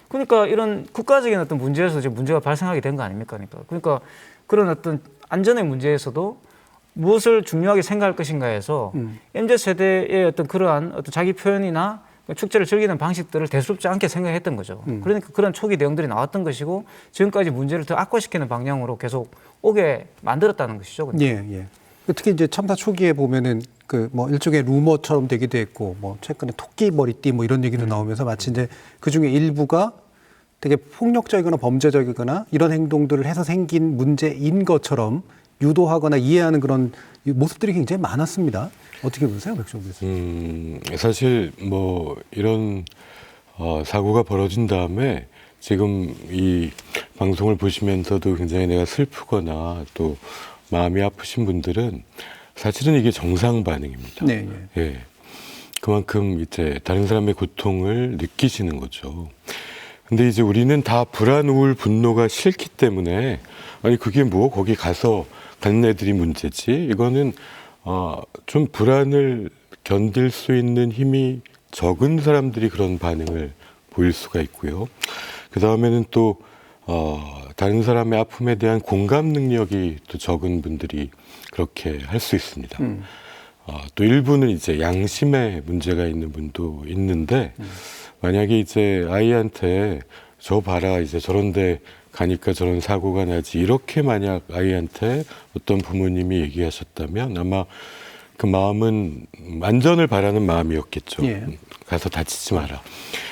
그러니까 이런 국가적인 어떤 문제에서 지금 문제가 발생하게 된 거 아닙니까? 그러니까 그런 어떤 안전의 문제에서도 무엇을 중요하게 생각할 것인가에서 MZ 세대의 어떤 그러한 어떤 자기 표현이나 축제를 즐기는 방식들을 대수롭지 않게 생각했던 거죠. 그러니까 그런 초기 내용들이 나왔던 것이고 지금까지 문제를 더 악화시키는 방향으로 계속 오게 만들었다는 것이죠. 예. 특히 이제 참사 초기에 보면은 그 뭐 일종의 루머처럼 되기도 했고 뭐 최근에 토끼 머리띠 뭐 이런 얘기도 나오면서 마치 이제 그 중에 일부가 되게 폭력적이거나 범죄적이거나 이런 행동들을 해서 생긴 문제인 것처럼 유도하거나 이해하는 그런 모습들이 굉장히 많았습니다. 어떻게 보세요, 백종원 교수님? 사실 뭐 이런 사고가 벌어진 다음에 지금 이 방송을 보시면서도 굉장히 내가 슬프거나 또 마음이 아프신 분들은 사실은 이게 정상 반응입니다. 네. 예. 그만큼 이제 다른 사람의 고통을 느끼시는 거죠. 근데 이제 우리는 다 불안, 우울, 분노가 싫기 때문에 아니 그게 뭐 거기 가서 가는 애들이 문제지. 이거는 좀 불안을 견딜 수 있는 힘이 적은 사람들이 그런 반응을 보일 수가 있고요. 그 다음에는 또 다른 사람의 아픔에 대한 공감 능력이 또 적은 분들이 그렇게 할 수 있습니다. 또 일부는 이제 양심에 문제가 있는 분도 있는데 만약에 이제 아이한테 저 봐라 이제 저런데 가니까 저런 사고가 나지 이렇게 만약 아이한테 어떤 부모님이 얘기하셨다면 아마 그 마음은 안전을 바라는 마음이었겠죠. 예. 가서 다치지 마라.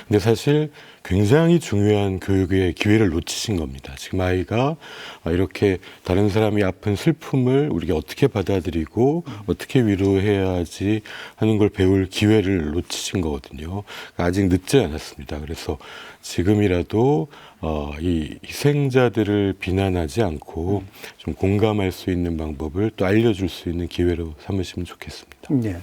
근데 사실 굉장히 중요한 교육의 기회를 놓치신 겁니다. 지금 아이가 이렇게 다른 사람이 아픈 슬픔을 우리가 어떻게 받아들이고 어떻게 위로해야 하지 하는 걸 배울 기회를 놓치신 거거든요. 아직 늦지 않았습니다. 그래서 지금이라도 이 희생자들을 비난하지 않고 좀 공감할 수 있는 방법을 또 알려줄 수 있는 기회로 삼으시면 좋겠습니다. 예.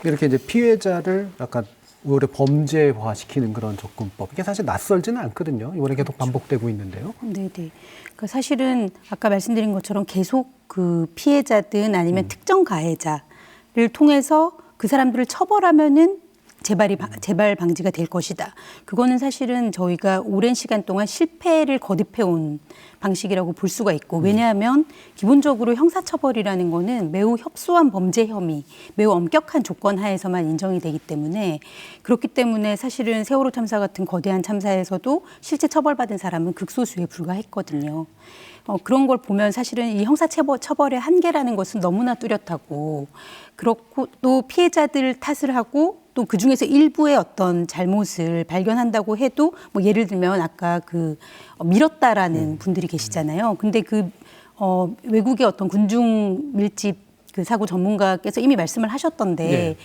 이렇게 이제 피해자를 약간 오히려 범죄화시키는 그런 접근법. 이게 사실 낯설지는 않거든요. 이번에 계속 반복되고 있는데요. 네네. 그러니까 사실은 아까 말씀드린 것처럼 계속 그 피해자든 아니면 특정 가해자를 통해서 그 사람들을 처벌하면은 재발 방지가 될 것이다. 그거는 사실은 저희가 오랜 시간 동안 실패를 거듭해온 방식이라고 볼 수가 있고, 왜냐하면 기본적으로 형사처벌이라는 거는 매우 협소한 범죄 혐의, 매우 엄격한 조건 하에서만 인정이 되기 때문에, 그렇기 때문에 사실은 세월호 참사 같은 거대한 참사에서도 실제 처벌받은 사람은 극소수에 불과했거든요. 그런 걸 보면 사실은 이 형사처벌의 한계라는 것은 너무나 뚜렷하고, 그렇고 또 피해자들 탓을 하고 또 그중에서 일부의 어떤 잘못을 발견한다고 해도 뭐 예를 들면 아까 그 밀었다라는 분들이 계시잖아요. 근데 그 외국의 어떤 군중 밀집 그 사고 전문가께서 이미 말씀을 하셨던데 네.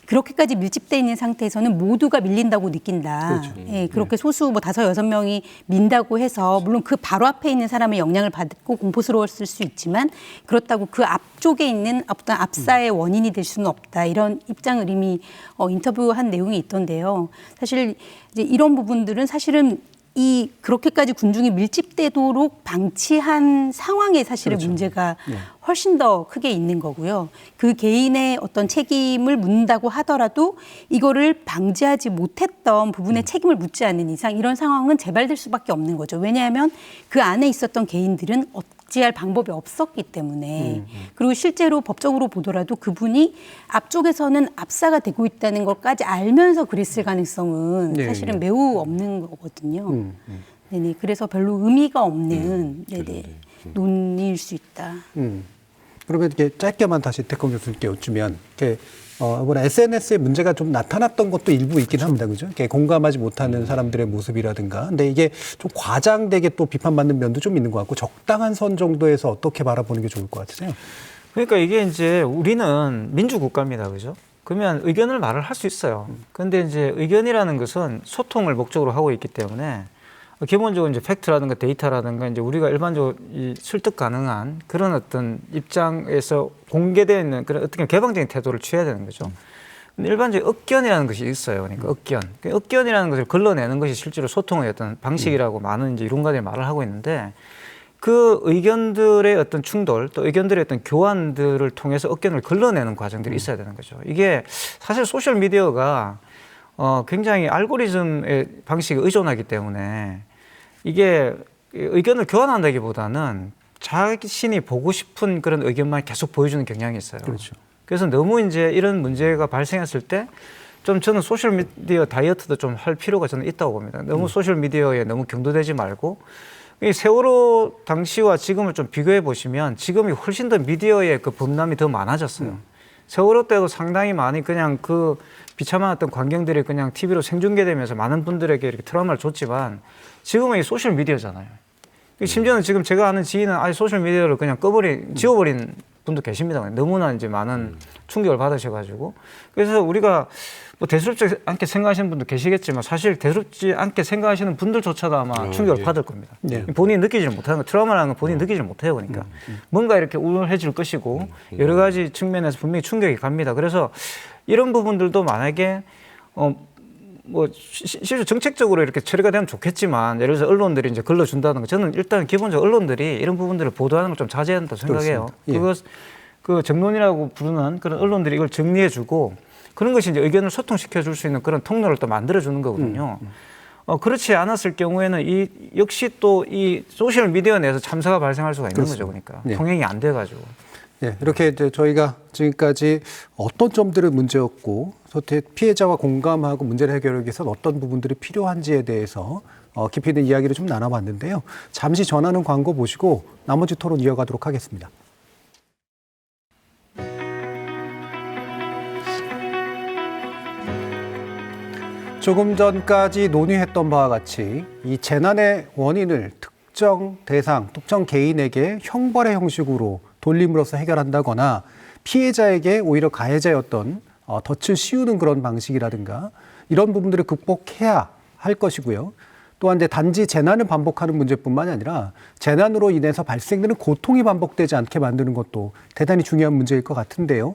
그렇게까지 밀집돼 있는 상태에서는 모두가 밀린다고 느낀다. 그렇죠. 예, 그렇게 소수 뭐 5-6명이 민다고 해서 물론 그 바로 앞에 있는 사람의 영향을 받고 공포스러웠을 수 있지만 그렇다고 그 앞쪽에 있는 어떤 압사의 원인이 될 수는 없다. 이런 입장을 이미 인터뷰한 내용이 있던데요. 사실 이제 이런 부분들은 사실은 이 그렇게까지 군중이 밀집되도록 방치한 상황에 사실은 그렇죠. 문제가 훨씬 더 크게 있는 거고요. 그 개인의 어떤 책임을 묻는다고 하더라도 이거를 방지하지 못했던 부분에 책임을 묻지 않는 이상 이런 상황은 재발될 수밖에 없는 거죠. 왜냐하면 그 안에 있었던 개인들은 어찌할 방법이 없었기 때문에 그리고 실제로 법적으로 보더라도 그분이 앞쪽에서는 압사가 되고 있다는 것까지 알면서 그랬을 가능성은 네, 사실은 네. 매우 없는 거거든요. 네네. 그래서 별로 의미가 없는 네네. 논의일 수 있다. 그러면 이렇게 짧게만 다시 태권 교수님께 여쭈면 이렇게 이번에 SNS에 문제가 좀 나타났던 것도 일부 있긴 합니다. 그죠? 이렇게 공감하지 못하는 사람들의 모습이라든가. 근데 이게 좀 과장되게 또 비판받는 면도 좀 있는 것 같고 적당한 선 정도에서 어떻게 바라보는 게 좋을 것 같으세요? 그러니까 이게 이제 우리는 민주국가입니다. 그죠? 그러면 의견을 말을 할 수 있어요. 그런데 이제 의견이라는 것은 소통을 목적으로 하고 있기 때문에 기본적으로 이제 팩트라든가 데이터라든가 이제 우리가 일반적으로 이 설득 가능한 그런 어떤 입장에서 공개되어 있는 그런 어떻게 개방적인 태도를 취해야 되는 거죠. 근데 일반적인 의견이라는 것이 있어요. 그러니까 의견이라는 것을 걸러내는 것이 실제로 소통의 어떤 방식이라고 많은 이제 이론가들이 말을 하고 있는데 그 의견들의 어떤 충돌 또 의견들의 어떤 교환들을 통해서 의견을 걸러내는 과정들이 있어야 되는 거죠. 이게 사실 소셜 미디어가 굉장히 알고리즘의 방식에 의존하기 때문에 이게 의견을 교환한다기보다는 자신이 보고 싶은 그런 의견만 계속 보여주는 경향이 있어요. 그렇죠. 그래서 너무 이제 이런 문제가 발생했을 때 좀 저는 소셜 미디어 다이어트도 좀 할 필요가 저는 있다고 봅니다. 너무 소셜 미디어에 너무 경도되지 말고 이 세월호 당시와 지금을 좀 비교해 보시면 지금이 훨씬 더 미디어의 그 범람이 더 많아졌어요. 세월호 때도 상당히 많이 그냥 그 비참한 어떤 광경들이 그냥 TV로 생중계되면서 많은 분들에게 이렇게 트라우마를 줬지만 지금은 이 소셜 미디어잖아요. 심지어는 지금 제가 아는 지인은 아예 소셜 미디어를 그냥 지워버린 분도 계십니다. 너무나 이제 많은 충격을 받으셔가지고. 그래서 우리가 뭐 대수롭지 않게 생각하시는 분도 계시겠지만 사실 대수롭지 않게 생각하시는 분들조차도 아마 충격을 받을 겁니다. 본인이 느끼지를 못하는 거, 트라우마라는 건 본인이 느끼지를 못해요. 그러니까 뭔가 이렇게 우울해질 것이고 여러 가지 측면에서 분명히 충격이 갑니다. 그래서 이런 부분들도 만약에 뭐 실제 정책적으로 이렇게 처리가 되면 좋겠지만 예를 들어서 언론들이 이제 걸러준다는 거 저는 일단 기본적으로 언론들이 이런 부분들을 보도하는 걸 좀 자제해야 한다고 생각해요. 그것 그 정론이라고 부르는 그런 언론들이 이걸 정리해주고 그런 것이 이제 의견을 소통시켜 줄 수 있는 그런 통로를 또 만들어 주는 거거든요. 그렇지 않았을 경우에는 역시 또 이 소셜 미디어 내에서 참사가 발생할 수가 있는 거죠. 그러니까 통행이 안 돼가지고. 이렇게 이제 저희가 지금까지 어떤 점들은 문제였고, 피해자와 공감하고 문제를 해결하기 위해서는 어떤 부분들이 필요한지에 대해서 깊이 있는 이야기를 좀 나눠봤는데요. 잠시 전하는 광고 보시고 나머지 토론 이어가도록 하겠습니다. 조금 전까지 논의했던 바와 같이 이 재난의 원인을 특정 대상, 특정 개인에게 형벌의 형식으로 돌림으로써 해결한다거나 피해자에게 오히려 가해자였던 덫을 씌우는 그런 방식이라든가 이런 부분들을 극복해야 할 것이고요. 또한 이제 단지 재난을 반복하는 문제뿐만 아니라 재난으로 인해서 발생되는 고통이 반복되지 않게 만드는 것도 대단히 중요한 문제일 것 같은데요.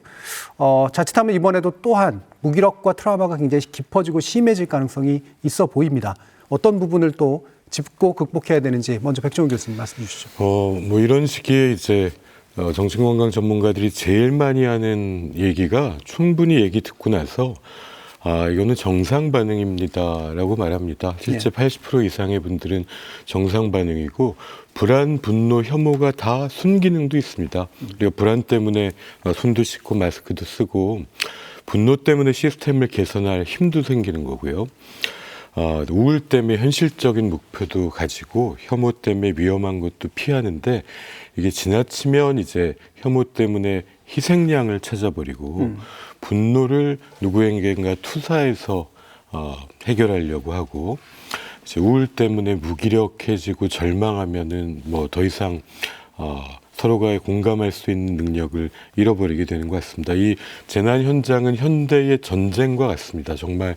자칫하면 이번에도 또한 무기력과 트라우마가 굉장히 깊어지고 심해질 가능성이 있어 보입니다. 어떤 부분을 또 짚고 극복해야 되는지 먼저 백종원 교수님 말씀해 주시죠. 뭐 이런 시기에 이제 정신건강 전문가들이 제일 많이 하는 얘기가 충분히 얘기 듣고 나서 이거는 정상 반응입니다라고 말합니다. 실제 80% 이상의 분들은 정상 반응이고 불안, 분노, 혐오가 다 순기능도 있습니다. 우리가 불안 때문에 손도 씻고 마스크도 쓰고 분노 때문에 시스템을 개선할 힘도 생기는 거고요. 우울 때문에 현실적인 목표도 가지고 혐오 때문에 위험한 것도 피하는데 이게 지나치면 이제 혐오 때문에 희생양을 찾아버리고 분노를 누구에게인가 투사해서 해결하려고 하고 이제 우울 때문에 무기력해지고 절망하면은 뭐 더 이상 서로가 공감할 수 있는 능력을 잃어버리게 되는 것 같습니다. 이 재난 현장은 현대의 전쟁과 같습니다. 정말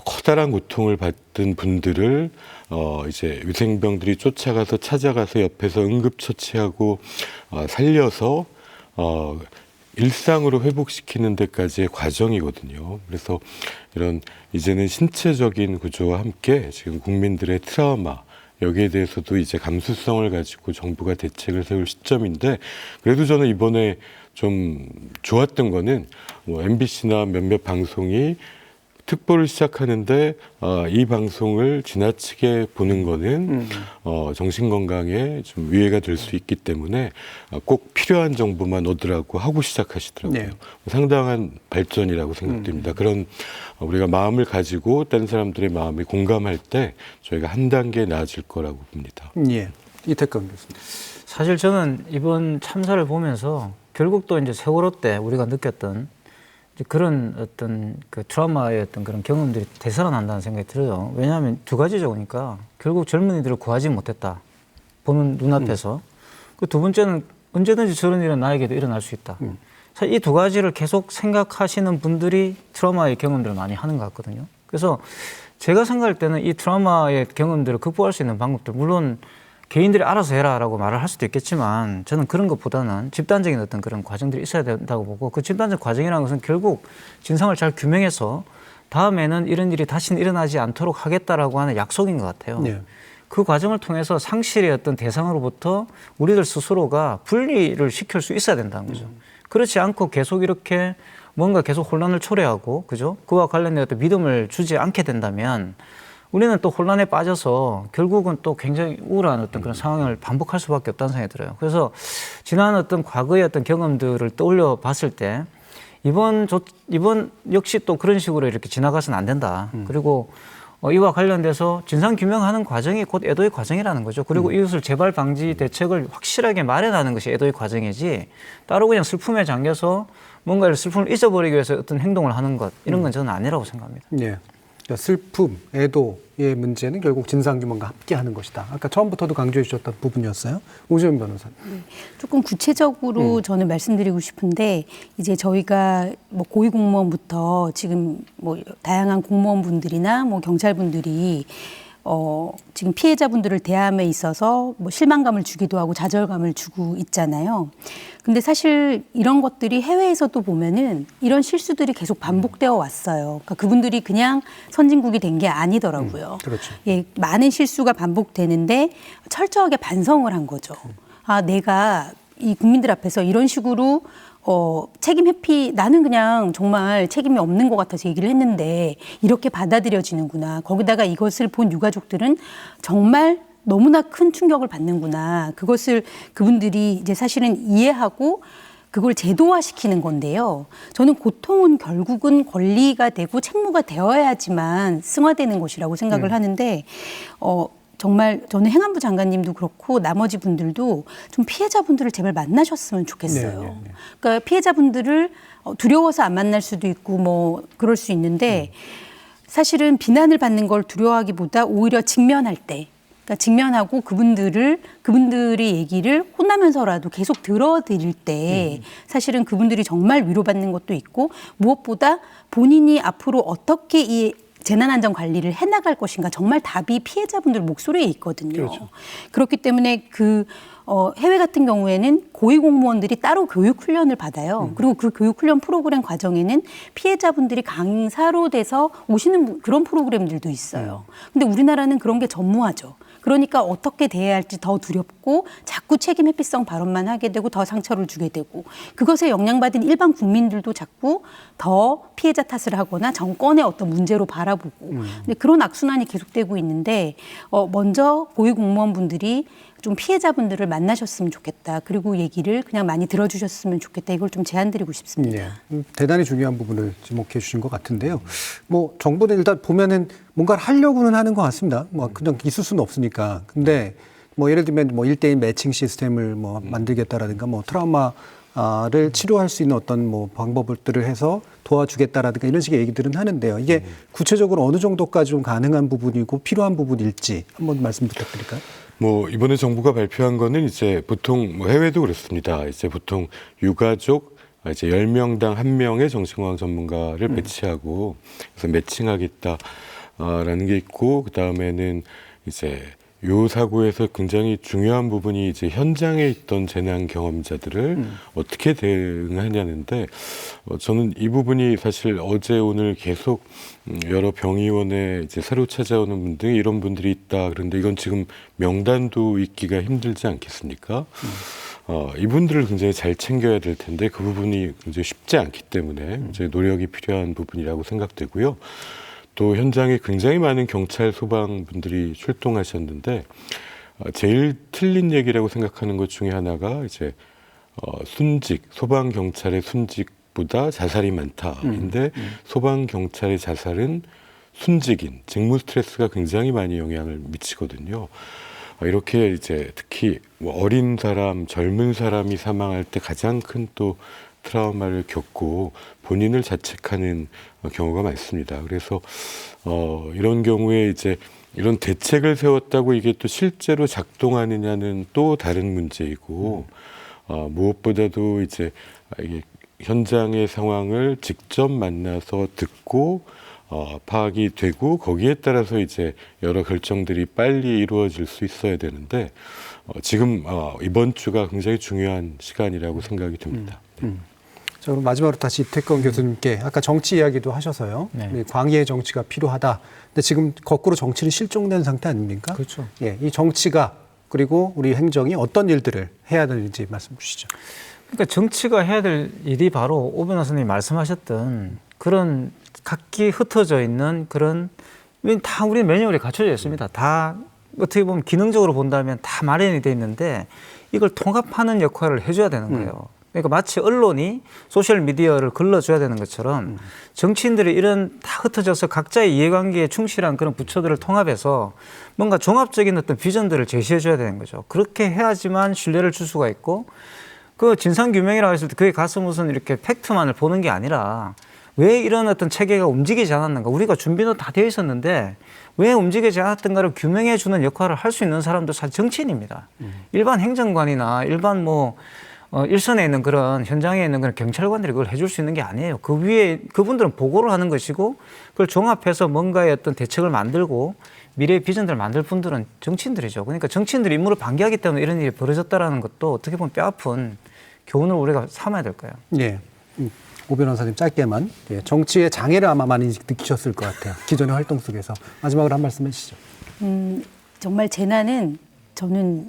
커다란 고통을 받은 분들을 이제 위생병들이 쫓아가서 찾아가서 옆에서 응급처치하고 살려서 일상으로 회복시키는 데까지의 과정이거든요. 그래서 이런 이제는 신체적인 구조와 함께 지금 국민들의 트라우마 여기에 대해서도 이제 감수성을 가지고 정부가 대책을 세울 시점인데 그래도 저는 이번에 좀 좋았던 거는 뭐 MBC나 몇몇 방송이 특보를 시작하는데 이 방송을 지나치게 보는 거는 정신건강에 좀 위해가 될 수 있기 때문에 꼭 필요한 정보만 얻으라고 하고 시작하시더라고요. 상당한 발전이라고 생각됩니다. 그런 우리가 마음을 가지고 다른 사람들의 마음에 공감할 때 저희가 한 단계 나아질 거라고 봅니다. 이태강 교수님. 사실 저는 이번 참사를 보면서 결국 또 이제 세월호 때 우리가 느꼈던 그런 어떤 그 트라우마의 어떤 그런 경험들이 되살아난다는 생각이 들어요. 왜냐하면 두 가지죠. 그러니까 결국 젊은이들을 구하지 못했다. 보는 눈앞에서. 그 두 번째는 언제든지 저런 일은 나에게도 일어날 수 있다. 사실 이 두 가지를 계속 생각하시는 분들이 트라우마의 경험들을 많이 하는 것 같거든요. 그래서 제가 생각할 때는 이 트라우마의 경험들을 극복할 수 있는 방법들, 물론 개인들이 알아서 해라라고 말을 할 수도 있겠지만 저는 그런 것보다는 집단적인 어떤 그런 과정들이 있어야 된다고 보고 그 집단적 과정이라는 것은 결국 진상을 잘 규명해서 다음에는 이런 일이 다시는 일어나지 않도록 하겠다라고 하는 약속인 것 같아요. 그 과정을 통해서 상실의 어떤 대상으로부터 우리들 스스로가 분리를 시킬 수 있어야 된다는 거죠. 그렇지 않고 계속 이렇게 뭔가 계속 혼란을 초래하고, 그죠? 그와 관련된 어떤 믿음을 주지 않게 된다면 우리는 또 혼란에 빠져서 결국은 또 굉장히 우울한 어떤 그런 상황을 반복할 수밖에 없다는 생각이 들어요. 그래서 지난 어떤 과거의 어떤 경험들을 떠올려 봤을 때 이번 역시 또 그런 식으로 이렇게 지나가서는 안 된다. 그리고 이와 관련돼서 진상 규명하는 과정이 곧 애도의 과정이라는 거죠. 그리고 이것을 재발 방지 대책을 확실하게 마련하는 것이 애도의 과정이지 따로 그냥 슬픔에 잠겨서 뭔가 슬픔을 잊어버리기 위해서 어떤 행동을 하는 것 이런 건 저는 아니라고 생각합니다. 예. 그러니까 슬픔, 애도의 문제는 결국 진상규명과 함께하는 것이다. 아까 처음부터도 강조해 주셨던 부분이었어요. 오재훈 변호사님. 조금 구체적으로 저는 말씀드리고 싶은데 이제 저희가 뭐 고위공무원부터 지금 뭐 다양한 공무원분들이나 뭐 경찰분들이 지금 피해자분들을 대함에 있어서 뭐 실망감을 주기도 하고 좌절감을 주고 있잖아요. 근데 사실 이런 것들이 해외에서도 보면은 이런 실수들이 계속 반복되어 왔어요. 그러니까 그분들이 그냥 선진국이 된 게 아니더라고요. 그렇죠. 예, 많은 실수가 반복되는데 철저하게 반성을 한 거죠. 아, 내가 이 국민들 앞에서 이런 식으로 책임 회피, 나는 그냥 정말 책임이 없는 것 같아서 얘기를 했는데 이렇게 받아들여지는구나. 거기다가 이것을 본 유가족들은 정말 너무나 큰 충격을 받는구나. 그것을 그분들이 이제 사실은 이해하고 그걸 제도화시키는 건데요. 저는 고통은 결국은 권리가 되고 책무가 되어야지만 승화되는 것이라고 생각을 하는데 정말 저는 행안부 장관님도 그렇고 나머지 분들도 좀 피해자분들을 제발 만나셨으면 좋겠어요. 그러니까 피해자분들을 두려워서 안 만날 수도 있고 뭐 그럴 수 있는데 사실은 비난을 받는 걸 두려워하기보다 오히려 직면할 때 그러니까 직면하고 그분들의 얘기를 혼나면서라도 계속 들어드릴 때 사실은 그분들이 정말 위로받는 것도 있고 무엇보다 본인이 앞으로 어떻게 이 재난안전 관리를 해나갈 것인가 정말 답이 피해자분들 목소리에 있거든요. 그렇죠. 그렇기 때문에 해외 같은 경우에는 고위공무원들이 따로 교육훈련을 받아요. 그리고 그 교육훈련 프로그램 과정에는 피해자분들이 강사로 돼서 오시는 그런 프로그램들도 있어요. 근데 우리나라는 그런 게 전무하죠. 그러니까 어떻게 대해야 할지 더 두렵고 자꾸 책임 회피성 발언만 하게 되고 더 상처를 주게 되고 그것에 영향받은 일반 국민들도 자꾸 더 피해자 탓을 하거나 정권의 어떤 문제로 바라보고 근데 그런 악순환이 계속되고 있는데 먼저 고위공무원분들이 좀 피해자분들을 만나셨으면 좋겠다. 그리고 얘기를 그냥 많이 들어주셨으면 좋겠다. 이걸 좀 제안드리고 싶습니다. 대단히 중요한 부분을 지목해 주신 것 같은데요. 뭐 정부는 일단 보면은 뭔가를 하려고는 하는 것 같습니다. 뭐 그냥 있을 수는 없으니까. 근데 뭐 예를 들면 뭐 1:1 매칭 시스템을 뭐 만들겠다라든가 뭐 트라우마를 치료할 수 있는 어떤 뭐 방법들을 해서 도와주겠다라든가 이런 식의 얘기들은 하는데요. 이게 구체적으로 어느 정도까지 좀 가능한 부분이고 필요한 부분일지 한번 말씀 부탁드릴까요? 뭐 이번에 정부가 발표한 거는 이제 보통 뭐 해외도 그렇습니다. 이제 보통 유가족 이제 10명당 1명의 정신건강 전문가를 배치하고 그래서 매칭하겠다라는 게 있고 그다음에는 이제 요 사고에서 굉장히 중요한 부분이 이제 현장에 있던 재난 경험자들을 어떻게 대응하냐는데 저는 이 부분이 사실 어제 오늘 계속 여러 병의원에 이제 새로 찾아오는 분들 이런 분들이 있다. 그런데 이건 지금 명단도 있기가 힘들지 않겠습니까? 이분들을 굉장히 잘 챙겨야 될 텐데 그 부분이 굉장히 쉽지 않기 때문에 이제 노력이 필요한 부분이라고 생각되고요. 또 현장에 굉장히 많은 경찰 소방분들이 출동하셨는데 제일 틀린 얘기라고 생각하는 것 중에 하나가 이제 순직 소방 경찰의 순직보다 자살이 많다인데 소방 경찰의 자살은 순직인 직무 스트레스가 굉장히 많이 영향을 미치거든요. 이렇게 이제 특히 뭐 어린 사람, 젊은 사람이 사망할 때 가장 큰 또 트라우마를 겪고 본인을 자책하는 경우가 많습니다. 그래서 이런 경우에 이제 이런 대책을 세웠다고 이게 또 실제로 작동하느냐는 또 다른 문제이고 무엇보다도 이제 이게 현장의 상황을 직접 만나서 듣고 파악이 되고 거기에 따라서 이제 여러 결정들이 빨리 이루어질 수 있어야 되는데 지금 이번 주가 굉장히 중요한 시간이라고 생각이 듭니다. 자, 그럼 마지막으로 다시 이태권 교수님께 아까 정치 이야기도 하셔서요. 네. 광의의 정치가 필요하다. 근데 지금 거꾸로 정치는 실종된 상태 아닙니까? 그렇죠. 예, 이 정치가 그리고 우리 행정이 어떤 일들을 해야 되는지 말씀 주시죠. 그러니까 정치가 해야 될 일이 바로 오 변호사님이 말씀하셨던 그런 각기 흩어져 있는 그런 다 우리 매뉴얼이 갖춰져 있습니다. 다 어떻게 보면 기능적으로 본다면 다 마련이 돼 있는데 이걸 통합하는 역할을 해줘야 되는 거예요. 그러니까 마치 언론이 소셜 미디어를 걸러줘야 되는 것처럼 정치인들이 이런 다 흩어져서 각자의 이해관계에 충실한 그런 부처들을 통합해서 뭔가 종합적인 어떤 비전들을 제시해줘야 되는 거죠. 그렇게 해야지만 신뢰를 줄 수가 있고 그 진상규명이라고 했을 때 그게 가서 무슨 이렇게 팩트만을 보는 게 아니라 왜 이런 어떤 체계가 움직이지 않았는가. 우리가 준비는 다 되어 있었는데 왜 움직이지 않았던가를 규명해 주는 역할을 할 수 있는 사람도 사실 정치인입니다. 일반 행정관이나 일반 일선에 있는 그런 현장에 있는 그런 경찰관들이 그걸 해줄 수 있는 게 아니에요. 그 위에 그분들은 보고를 하는 것이고 그걸 종합해서 뭔가의 어떤 대책을 만들고 미래의 비전들을 만들 분들은 정치인들이죠. 그러니까 정치인들이 임무를 방기하기 때문에 이런 일이 벌어졌다라는 것도 어떻게 보면 뼈아픈 교훈을 우리가 삼아야 될 거예요. 예. 오 변호사님 짧게만. 예, 정치의 장애를 아마 많이 느끼셨을 것 같아요. 기존의 활동 속에서. 마지막으로 한 말씀 해주시죠. 정말 재난은 저는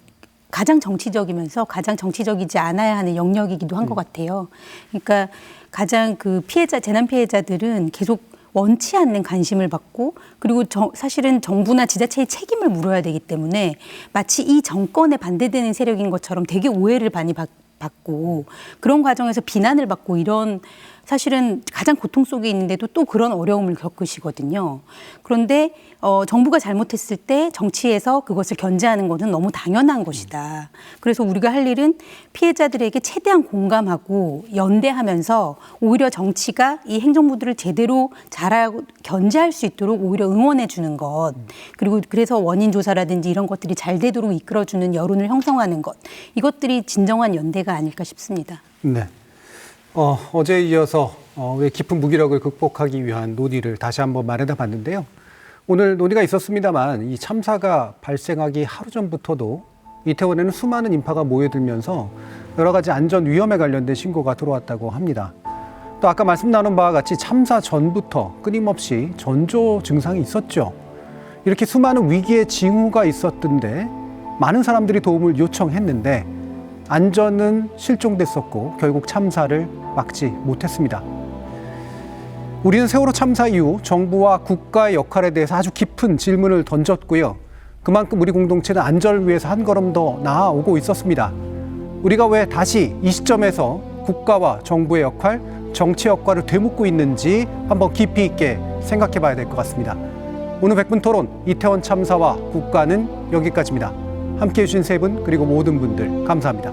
가장 정치적이면서 가장 정치적이지 않아야 하는 영역이기도 한 것 같아요. 그러니까 가장 그 재난 피해자들은 계속 원치 않는 관심을 받고 그리고 사실은 정부나 지자체의 책임을 물어야 되기 때문에 마치 이 정권에 반대되는 세력인 것처럼 되게 오해를 많이 받고 그런 과정에서 비난을 받고 이런 사실은 가장 고통 속에 있는데도 또 그런 어려움을 겪으시거든요. 그런데 정부가 잘못했을 때 정치에서 그것을 견제하는 것은 너무 당연한 것이다. 그래서 우리가 할 일은 피해자들에게 최대한 공감하고 연대하면서 오히려 정치가 이 행정부들을 제대로 잘하고 견제할 수 있도록 오히려 응원해 주는 것. 그리고 그래서 원인 조사라든지 이런 것들이 잘 되도록 이끌어주는 여론을 형성하는 것. 이것들이 진정한 연대가 아닐까 싶습니다. 네. 어제에 이어서 왜 깊은 무기력을 극복하기 위한 논의를 다시 한번 마련해 봤는데요. 오늘 논의가 있었습니다만 이 참사가 발생하기 하루 전부터도 이태원에는 수많은 인파가 모여들면서 여러 가지 안전 위험에 관련된 신고가 들어왔다고 합니다. 또 아까 말씀 나눈 바와 같이 참사 전부터 끊임없이 전조 증상이 있었죠. 이렇게 수많은 위기의 징후가 있었던데 많은 사람들이 도움을 요청했는데 안전은 실종됐었고 결국 참사를 막지 못했습니다. 우리는 세월호 참사 이후 정부와 국가의 역할에 대해서 아주 깊은 질문을 던졌고요. 그만큼 우리 공동체는 안전을 위해서 한 걸음 더 나아오고 있었습니다. 우리가 왜 다시 이 시점에서 국가와 정부의 역할, 정치 역할을 되묻고 있는지 한번 깊이 있게 생각해 봐야 될 것 같습니다. 오늘 100분 토론 이태원 참사와 국가는 여기까지입니다. 함께해 주신 세 분 그리고 모든 분들 감사합니다.